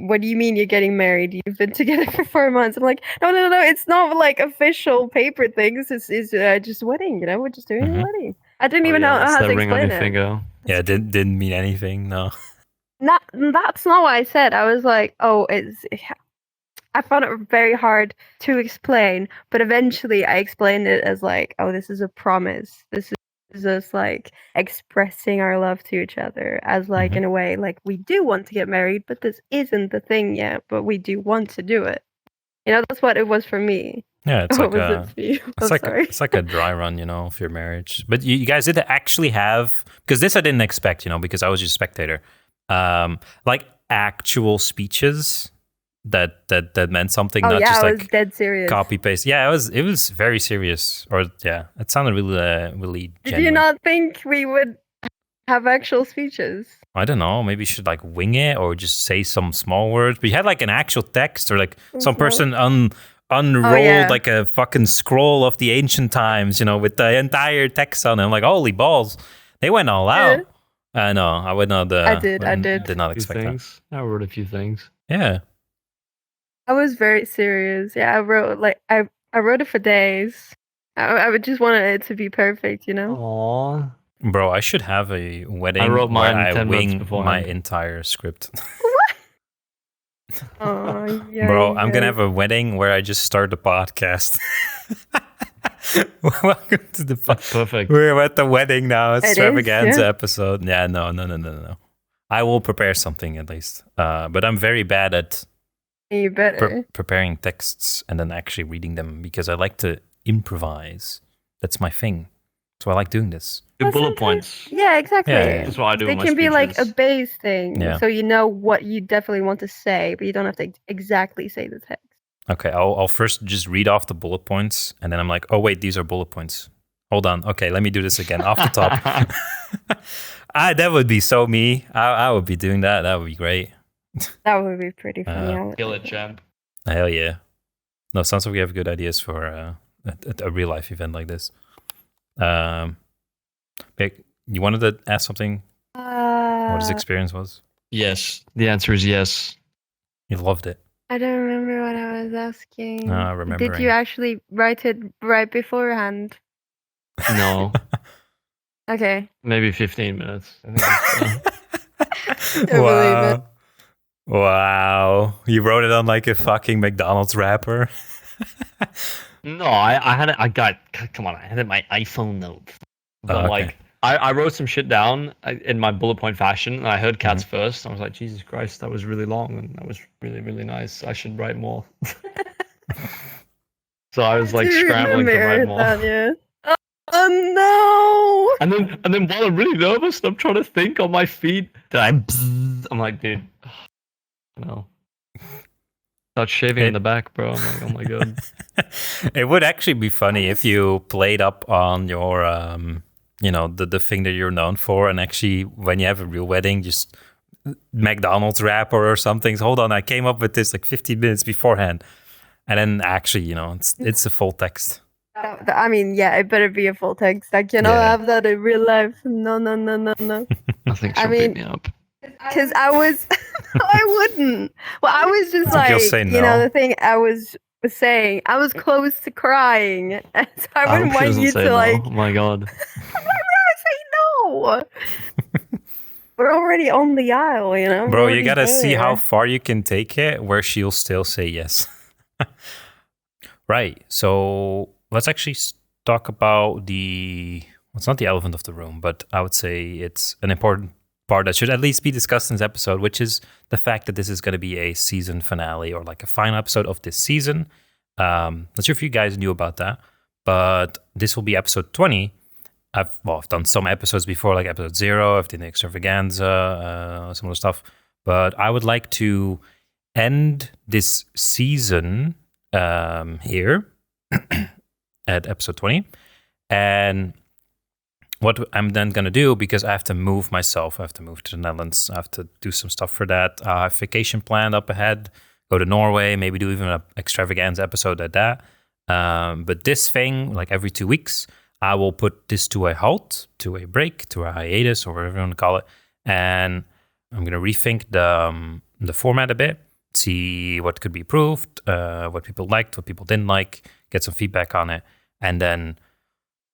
what do you mean you're getting married? You've been together for 4 months. I'm like, no. It's not like official paper things. It's just a wedding, We're just doing a wedding. I didn't even know how to explain it. Finger. Yeah, it didn't mean anything, no. That's not what I said. I was like, I found it very hard to explain, but eventually I explained it as like, oh, this is a promise. This is us like expressing our love to each other as like in a way like we do want to get married, but this isn't the thing yet, but we do want to do it. That's what it was for me. Yeah, it's What like was it for you? I'm sorry. it's like a dry run, of your marriage. But you guys did actually have, because this I didn't expect, because I was just a spectator. Like actual speeches that meant something, not just I like was dead serious. copy paste. Yeah, it was very serious. Or yeah, it sounded really Did genuine. you not think we would have actual speeches? I don't know. Maybe you should like wing it or just say some small words. But you had like an actual text or like some person unrolled like a fucking scroll of the ancient times, with the entire text on it. I'm like, holy balls. They went all out. No, I would not. I did not expect that. I wrote a few things. Yeah. I was very serious. Yeah, I wrote I wrote it for days. I would just wanted it to be perfect, Aww. Bro, I should have a wedding I wrote mine where I 10 minutes wing beforehand. my entire script. Oh, yeah. Bro, I'm gonna have a wedding where I just start the podcast. Welcome to the That's perfect. We're at the wedding now. It's It extravaganza is, yeah. episode. Yeah, no. I will prepare something at least. But I'm very bad at You better. preparing texts and then actually reading them because I like to improvise. That's my thing. So I like doing this. Do bullet points. Yeah, exactly. Yeah. That's what I do. They with my can be like a speeches. base thing, Yeah. so you know what you definitely want to say, but you don't have to exactly say the text. Okay, I'll first just read off the bullet points, and then I'm like, oh wait, these are bullet points. Hold on. Okay, let me do this again off the top. That would be so me. I would be doing that. That would be great. That would be pretty funny. I would Kill it, think. champ. Hell yeah. No, sounds like we have good ideas for a real life event like this. Vic, you wanted to ask something? What his experience was? Yes. The answer is yes. You loved it. I don't remember what I was asking. Did Remembering. you actually write it right beforehand? No. Okay. Maybe 15 minutes. I think Don't believe it. Wow. You wrote it on like a fucking McDonald's wrapper. No, I had it. Come on. I had it in my iPhone note. But okay. like, I wrote some shit down in my bullet point fashion, and I heard cats first. I was like, Jesus Christ, that was really long, and that was really, really nice. I should write more. So I was like scrambling to write more. That, yeah. Oh no! And then while I'm really nervous, and I'm trying to think on my feet. I'm like, dude, no. Start shaving in the back, bro. I'm like, oh my god. It would actually be funny if you played up on your, the thing that you're known for, and actually when you have a real wedding, just McDonald's wrapper or something. So, hold on, I came up with this like 15 minutes beforehand, and then actually, it's a full text. I mean, yeah, it better be a full text. I cannot have that in real life. No. I think she'll beat me up. Because I wouldn't. Well, I was just I think you'll like, say no. the thing I was saying, I was close to crying. And so I wouldn't hope she want doesn't you say to no. like. Oh my god. I'm not gonna say no. We're already on the aisle, We're Bro, you already gotta see there. how far you can take it where she'll still say yes. Right. So let's actually talk about it's not the elephant of the room, but I would say it's an important part that should at least be discussed in this episode, which is the fact that this is going to be a season finale or like a final episode of this season. Not sure if you guys knew about that, but this will be episode 20. I've done some episodes before, like episode 0. I've done the extravaganza, some other stuff. But I would like to end this season here at episode 20. And what I'm then going to do, because I have to move myself, I have to move to the Netherlands, I have to do some stuff for that. I have vacation planned up ahead, go to Norway, maybe do even an extravaganza episode at that. But this thing, like every 2 weeks, I will put this to a halt, to a break, to a hiatus, or whatever you want to call it. And I'm going to rethink the format a bit, see what could be improved, what people liked, what people didn't like, get some feedback on it. And then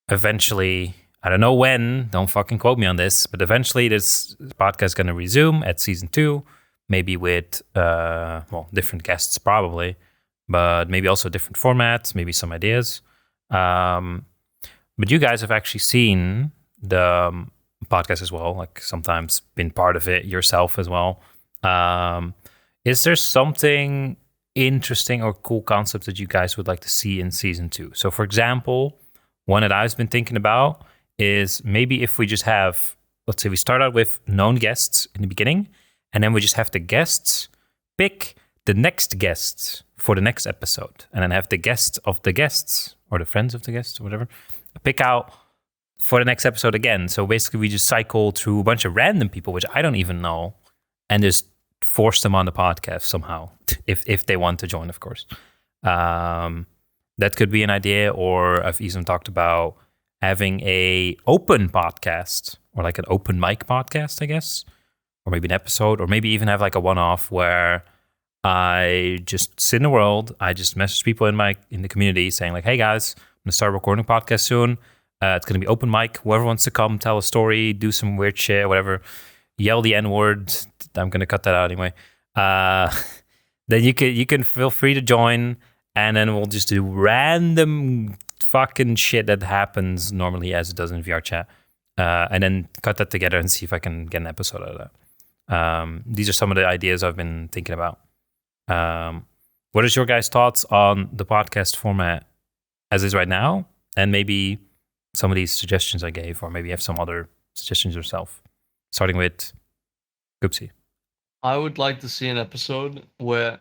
eventually, I don't know when, don't fucking quote me on this, but eventually this podcast is going to resume at season 2, maybe with, different guests probably, but maybe also different formats, maybe some ideas. But you guys have actually seen the podcast as well, like sometimes been part of it yourself as well. Is there something interesting or cool concept that you guys would like to see in season 2? So for example, one that I've been thinking about is maybe if we just have, let's say we start out with known guests in the beginning, and then we just have the guests pick the next guests for the next episode, and then have the guests of the guests, or the friends of the guests, or whatever, pick out for the next episode again. So basically, we just cycle through a bunch of random people, which I don't even know, and just force them on the podcast somehow, if they want to join, of course. That could be an idea, or I've even talked about having a open podcast, or like an open mic podcast, I guess, or maybe an episode, or maybe even have like a one-off where I just sit in the world, I just message people in the community saying like, hey guys, I'm gonna start recording a podcast soon. It's gonna be open mic. Whoever wants to come, tell a story, do some weird shit, whatever, yell the N-word. I'm gonna cut that out anyway. Then you can feel free to join, and then we'll just do random fucking shit that happens normally as it does in VRChat, and then cut that together and see if I can get an episode out of that. These are some of the ideas I've been thinking about. What is your guys' thoughts on the podcast format as is right now, and maybe some of these suggestions I gave, or maybe you have some other suggestions yourself, starting with Coopsy. I would like to see an episode where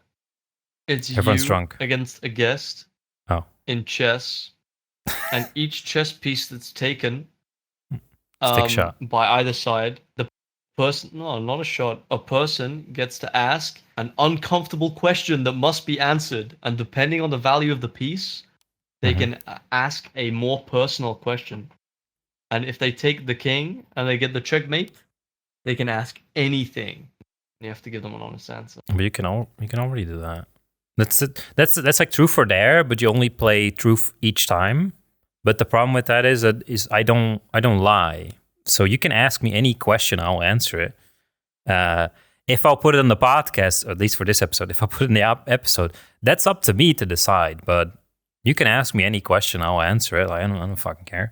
it's Everyone's you drunk against a guest in chess, and each chess piece that's taken Stick shot. by either side, the person, no, not a shot, a person gets to ask an uncomfortable question that must be answered, and depending on the value of the piece, they can ask a more personal question. And if they take the king and they get the checkmate, they can ask anything. You have to give them an honest answer. But you can already do that. That's like truth or dare, but you only play truth each time. But the problem with that is I don't lie. So you can ask me any question, I'll answer it. If I'll put it on the podcast, or at least for this episode, if I put it in the episode, that's up to me to decide. But you can ask me any question, I'll answer it. Like, I don't fucking care.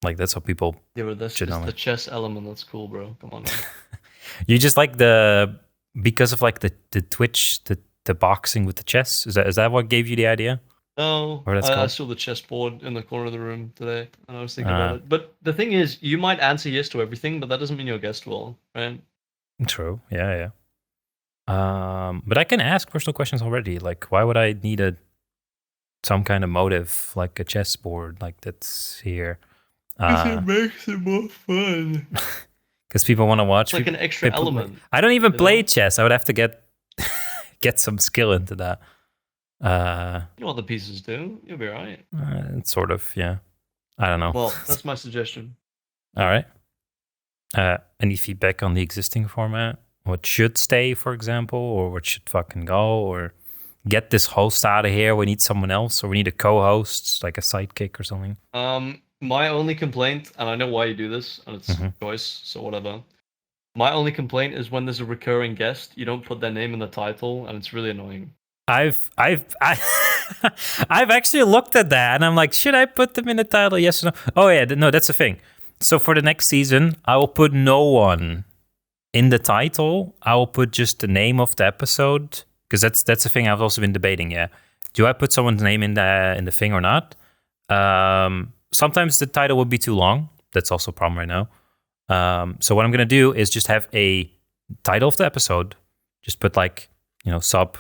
Like, that's how people. Yeah, but that's just the chess element. That's cool, bro. Come on. Man. You just like because of like the Twitch, the boxing with the chess. Is that what gave you the idea? No, I saw the chessboard in the corner of the room today, and I was thinking about it. But the thing is, you might answer yes to everything, but that doesn't mean your guest will, right? True. Yeah. But I can ask personal questions already. Like, why would I need some kind of motive, like a chessboard, like that's here? It makes it more fun. Because people want to watch. It's like an extra element. I don't even play chess. I would have to get some skill into that. You know what the pieces do. You'll be right. Sort of, yeah. I don't know. Well, that's my suggestion. All right. Any feedback on the existing format? What should stay, for example, or what should fucking go, or get this host out of here? We need someone else, or we need a co-host, like a sidekick or something. My only complaint, and I know why you do this, and it's choice, so whatever. My only complaint is when there's a recurring guest, you don't put their name in the title, and it's really annoying. I've actually looked at that, and I'm like, should I put them in the title? Yes or no? Oh yeah, no, that's the thing. So for the next season, I will put no one in the title. I will put just the name of the episode, because that's the thing I've also been debating. Yeah, do I put someone's name in the thing or not? Sometimes the title would be too long. That's also a problem right now. So what I'm gonna do is just have a title of the episode. Just put like, sub,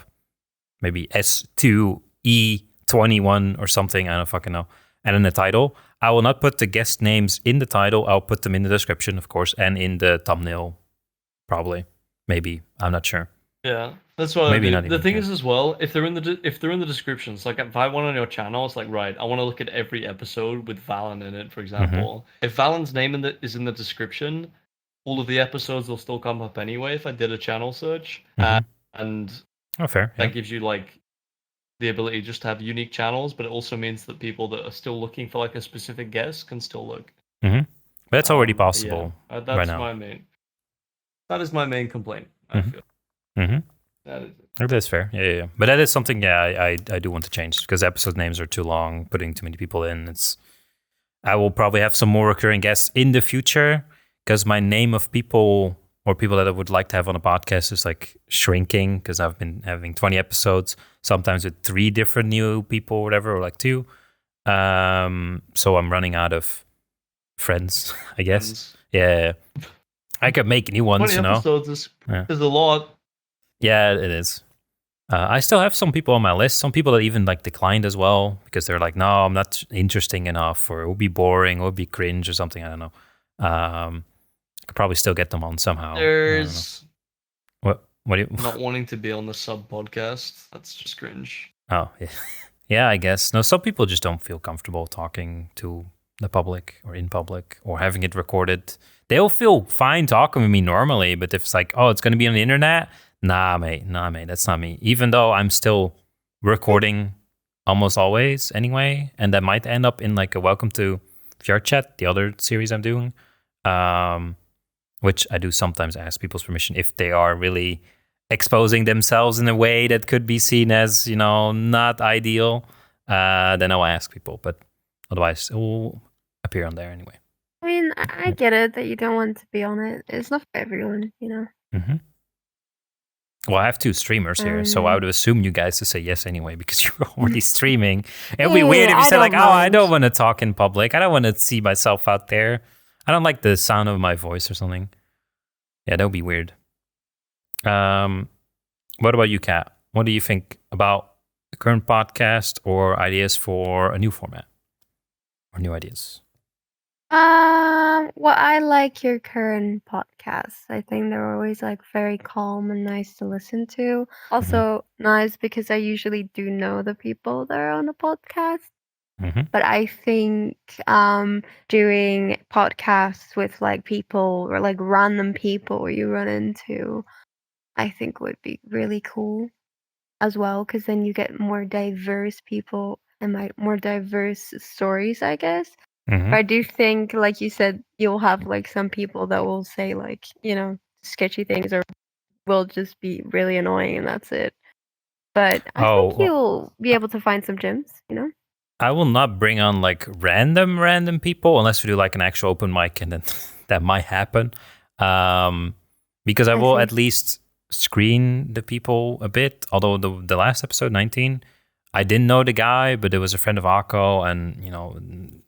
maybe S2E21 or something. I don't fucking know. And in the title, I will not put the guest names in the title. I'll put them in the description, of course, and in the thumbnail, probably. Maybe. I'm not sure. Yeah, that's what maybe I mean. The thing is as well, if they're in the descriptions, like if I went on your channel, it's like, right, I want to look at every episode with Valen in it, for example. If Valen's name is in the description, all of the episodes will still come up anyway if I did a channel search. And fair. That gives you like the ability just to have unique channels, but it also means that people that are still looking for like a specific guest can still look. But that's already possible. Yeah, that's right now. That is my main complaint, I feel. That is it. That's fair. Yeah. But that is something, I do want to change, because episode names are too long, putting too many people in. I will probably have some more recurring guests in the future, because my name of people or people that I would like to have on a podcast is like shrinking, because I've been having 20 episodes, sometimes with 3 different new people or whatever, or like 2. So I'm running out of friends, I guess. Yeah. I could make new ones, 20 episodes is a lot. Yeah, it is. I still have some people on my list. Some people that even like declined as well because they're like, no, I'm not interesting enough, or it would be boring, or it would be cringe, or something. I don't know. I could probably still get them on somehow. There's what do you? not wanting to be on the sub podcast. That's just cringe. Oh yeah, yeah. I guess no. Some people just don't feel comfortable talking to the public or in public or having it recorded. They'll feel fine talking with me normally, but if it's like, oh, it's gonna be on the internet. Nah, mate, that's not me. Even though I'm still recording almost always anyway, and that might end up in like a welcome to VRChat, the other series I'm doing, which I do sometimes ask people's permission if they are really exposing themselves in a way that could be seen as, not ideal. Then I'll ask people, but otherwise it will appear on there anyway. I mean, I get it that you don't want to be on it. It's not for everyone, Mm-hmm. Well, I have 2 streamers here, so I would assume you guys to say yes anyway because you're already streaming. It would be weird if you said like, "Oh, I don't want to talk in public. I don't want to see myself out there. I don't like the sound of my voice or something." Yeah, that would be weird. What about you, Kat? What do you think about the current podcast or ideas for a new format or new ideas? Well, I like your current podcasts. I think they're always like very calm and nice to listen to. Also nice because I usually do know the people that are on the podcast. But I think doing podcasts with like people or like random people you run into, I think would be really cool as well, because then you get more diverse people and more diverse stories, I guess. But I do think, like you said, you'll have like some people that will say like, sketchy things or will just be really annoying and that's it. But I think you'll be able to find some gems, I will not bring on like random people unless we do like an actual open mic, and then that might happen. Because I will at least screen the people a bit. Although the last episode 19, I didn't know the guy, but it was a friend of Akko, and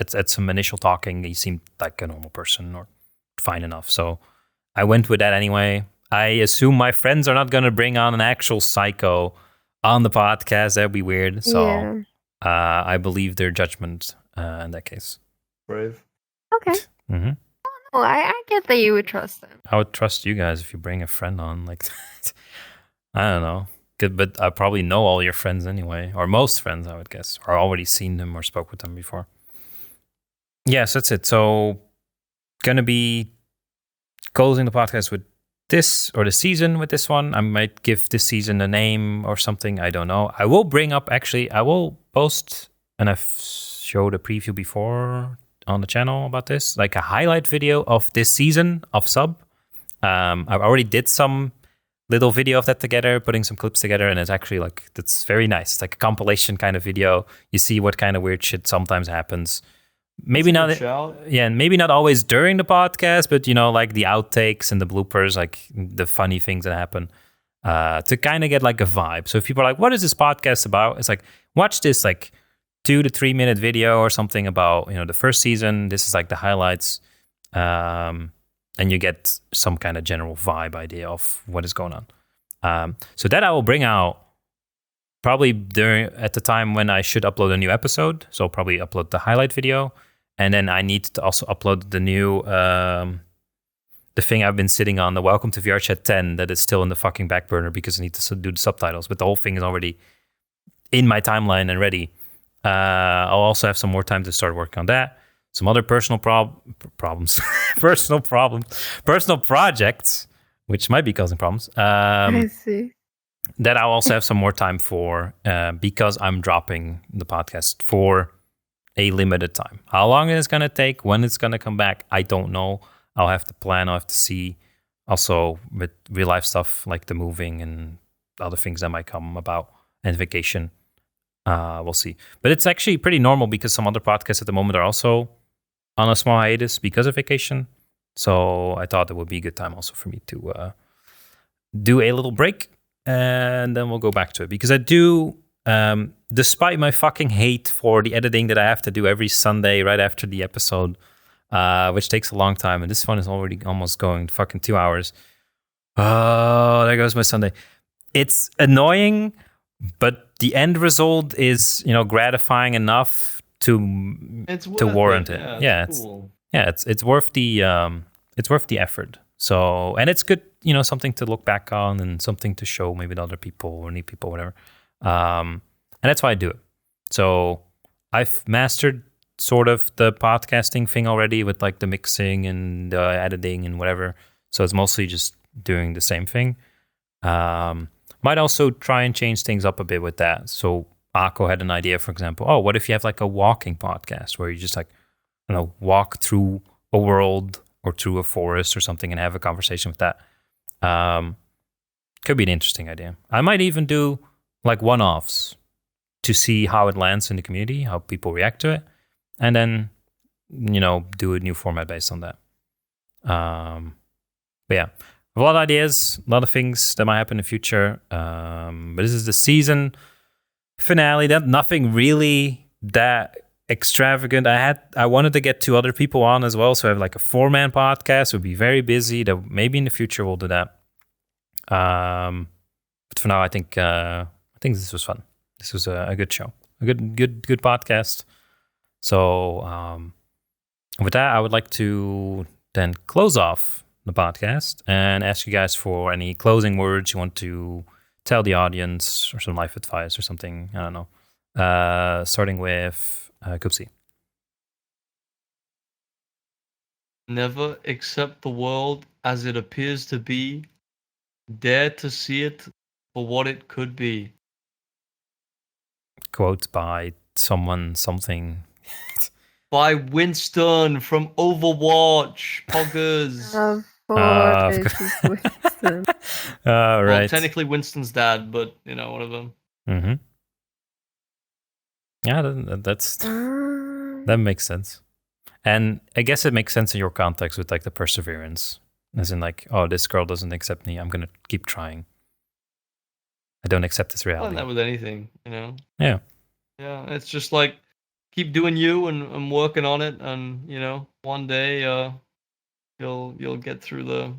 at some initial talking, he seemed like a normal person or fine enough. So I went with that anyway. I assume my friends are not going to bring on an actual psycho on the podcast. That'd be weird. So. Yeah. I believe their judgment in that case. Brave. Okay. Oh, no, I get that you would trust them. I would trust you guys if you bring a friend on like that. I don't know. But I probably know all your friends anyway, or most friends, I would guess, or already seen them or spoke with them before. Yes, that's it. So, gonna be closing the podcast with this, or the season with this one. I might give this season a name or something. I don't know. I will bring up, I will post, and I've showed a preview before on the channel about this, like a highlight video of this season of Sub. I've already did some little video of that together, putting some clips together, and it's actually like, that's very nice. It's like a compilation kind of video. You see what kind of weird shit sometimes happens. Maybe not, and maybe not always during the podcast, but like the outtakes and the bloopers, like the funny things that happen, to kind of get like a vibe. So if people are like, "What is this podcast about?" It's like, watch this like 2 to 3 minute video or something about the first season. This is like the highlights, and you get some kind of general vibe idea of what is going on. So that I will bring out probably at the time when I should upload a new episode. So I'll probably upload the highlight video. And then I need to also upload the new, the thing I've been sitting on, the Welcome to VRChat 10, that is still in the fucking back burner because I need to do the subtitles. But the whole thing is already in my timeline and ready. I'll also have some more time to start working on that. Some other personal problems, personal projects, which might be causing problems. I see. That I'll also have some more time for, because I'm dropping the podcast for a limited time. How long it's going to take, when it's going to come back, I don't know. I'll have to plan, I'll have to see. Also with real life stuff like the moving and other things that might come about, and vacation. We'll see. But it's actually pretty normal because some other podcasts at the moment are also on a small hiatus because of vacation. So I thought it would be a good time also for me to do a little break, and then we'll go back to it. Because I do, despite my fucking hate for the editing that I have to do every Sunday right after the episode, which takes a long time, and this one is already almost going fucking 2 hours. Oh, there goes my Sunday. it's annoying, but the end result is, gratifying enough to warrant it. It's worth the effort. So, and it's good, something to look back on and something to show maybe to other people or new people, whatever. And that's why I do it. So I've mastered sort of the podcasting thing already with like the mixing and the editing and whatever. So it's mostly just doing the same thing. Might also try and change things up a bit with that. So Akko had an idea, for example, what if you have like a walking podcast where you just like, walk through a world or through a forest or something and have a conversation with that. Could be an interesting idea. I might even do like one-offs to see how it lands in the community, how people react to it, and then, do a new format based on that. But yeah, a lot of ideas, a lot of things that might happen in the future. But this is the season finale. That nothing really that extravagant. I wanted to get 2 other people on as well, so I have like a 4-man podcast. We'll be very busy. That maybe in the future we'll do that. But for now, I think this was fun. This was a good show, a good podcast. So with that, I would like to then close off the podcast and ask you guys for any closing words you want to tell the audience or some life advice or something. I don't know. Starting with Coopsy. Never accept the world as it appears to be. Dare to see it for what it could be. Quote by something. By Winston from Overwatch. Poggers. Winston. Right. Well, technically Winston's dad, but one of them. Mm-hmm. Yeah, that makes sense. And I guess it makes sense in your context with like the perseverance. As in like, this girl doesn't accept me. I'm going to keep trying. I don't accept this reality. Not that with anything, Yeah. Yeah, it's just like, keep doing you and working on it. And, one day you'll get through the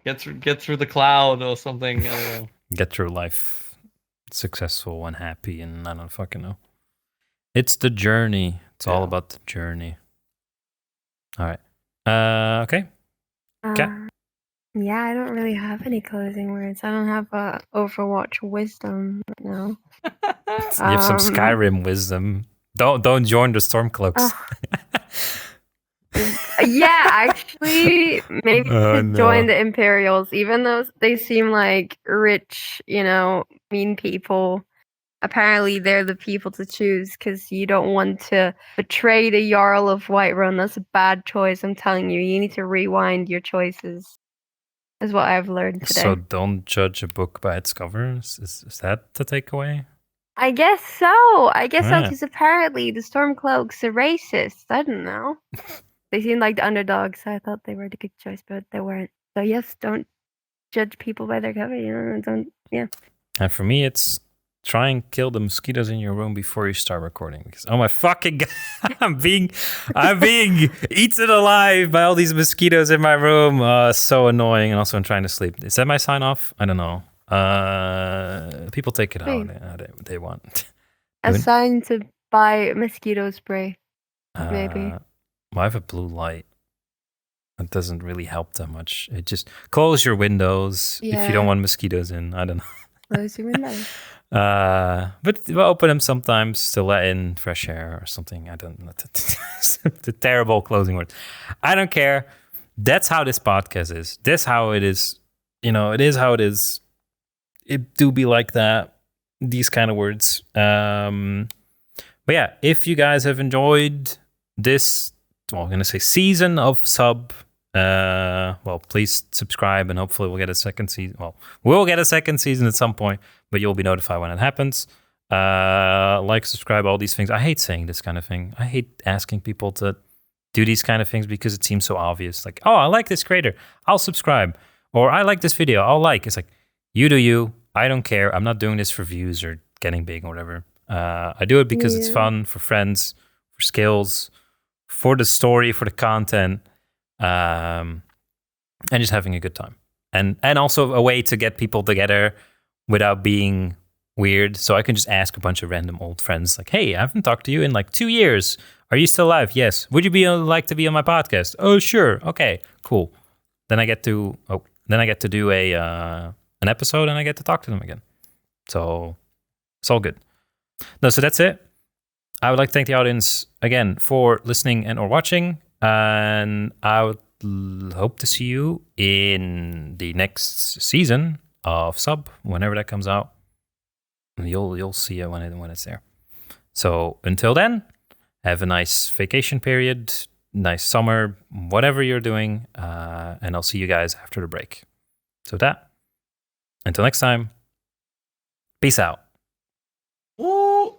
get through the cloud or something. I don't know. Get through life successful and happy and I don't fucking know. It's the journey. It's all about the journey. All right. Okay. Yeah, I don't really have any closing words. I don't have Overwatch wisdom right now. You have some Skyrim wisdom. Don't join the Stormcloaks. Yeah, actually, maybe join the Imperials, even though they seem like rich, mean people. Apparently, they're the people to choose because you don't want to betray the Jarl of Whiterun. That's a bad choice. I'm telling you. You need to rewind your choices. Is what I've learned today. So don't judge a book by its cover. Is that the takeaway? I guess so. Because apparently the Stormcloaks are racist. I don't know. They seem like the underdogs. I thought they were the good choice, but they weren't. So yes, don't judge people by their cover. And for me, it's try and kill the mosquitoes in your room before you start recording. Because oh my fucking god, I'm being eaten alive by all these mosquitoes in my room. So annoying. And also I'm trying to sleep. Is that my sign off? I don't know. People take it how they want. A sign to buy mosquito spray. Maybe. I have a blue light. It doesn't really help that much. It just close your windows if you don't want mosquitoes in. I don't know. Close your windows. But we'll open them sometimes to let in fresh air or something. I don't know. The terrible closing words. I don't care. That's how this podcast is. That's how it is. It is how it is. It do be like that. These kind of words. But yeah, if you guys have enjoyed this, I'm going to say season of sub, please subscribe and hopefully we'll get a second season. Well, we'll get a second season at some point, but you'll be notified when it happens. Like, subscribe, all these things. I hate saying this kind of thing. I hate asking people to do these kind of things because it seems so obvious. Like, I like this creator, I'll subscribe. Or I like this video, I'll like. It's like, you do you. I don't care. I'm not doing this for views or getting big or whatever. I do it because it's fun, for friends, for skills, for the story, for the content, and just having a good time. and also a way to get people together without being weird. So I can just ask a bunch of random old friends, like, "Hey, I haven't talked to you in like 2 years. Are you still alive? Yes. Would you like to be on my podcast? Oh, sure. Okay, cool. Then I get to do an episode, and I get to talk to them again. So it's all good. No, so that's it. I would like to thank the audience again for listening and or watching, and I would hope to see you in the next season of Sub, whenever that comes out. You'll see it when it's there. So until then, have a nice vacation period, nice summer, whatever you're doing, and I'll see you guys after the break. So until next time, peace out. Ooh.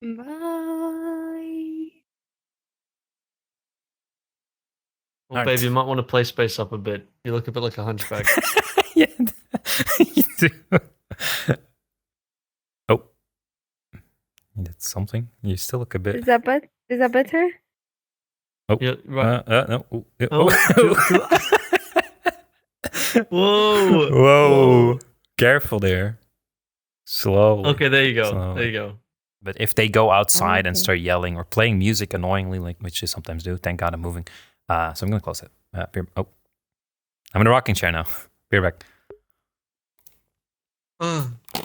Bye. Well, babe, you might want to play space up a bit. You look a bit like a hunchback. Yeah, you do. Oh, that's something. You still look a bit. Is that better? Oh, Yeah, right. no. Oh. Whoa. Whoa. Careful there. Slowly. Okay, there you go. Slowly. There you go. But if they go outside and Okay. start yelling or playing music annoyingly, like which they sometimes do, thank God I'm moving. So I'm going to close it. I'm in a rocking chair now. Be right back.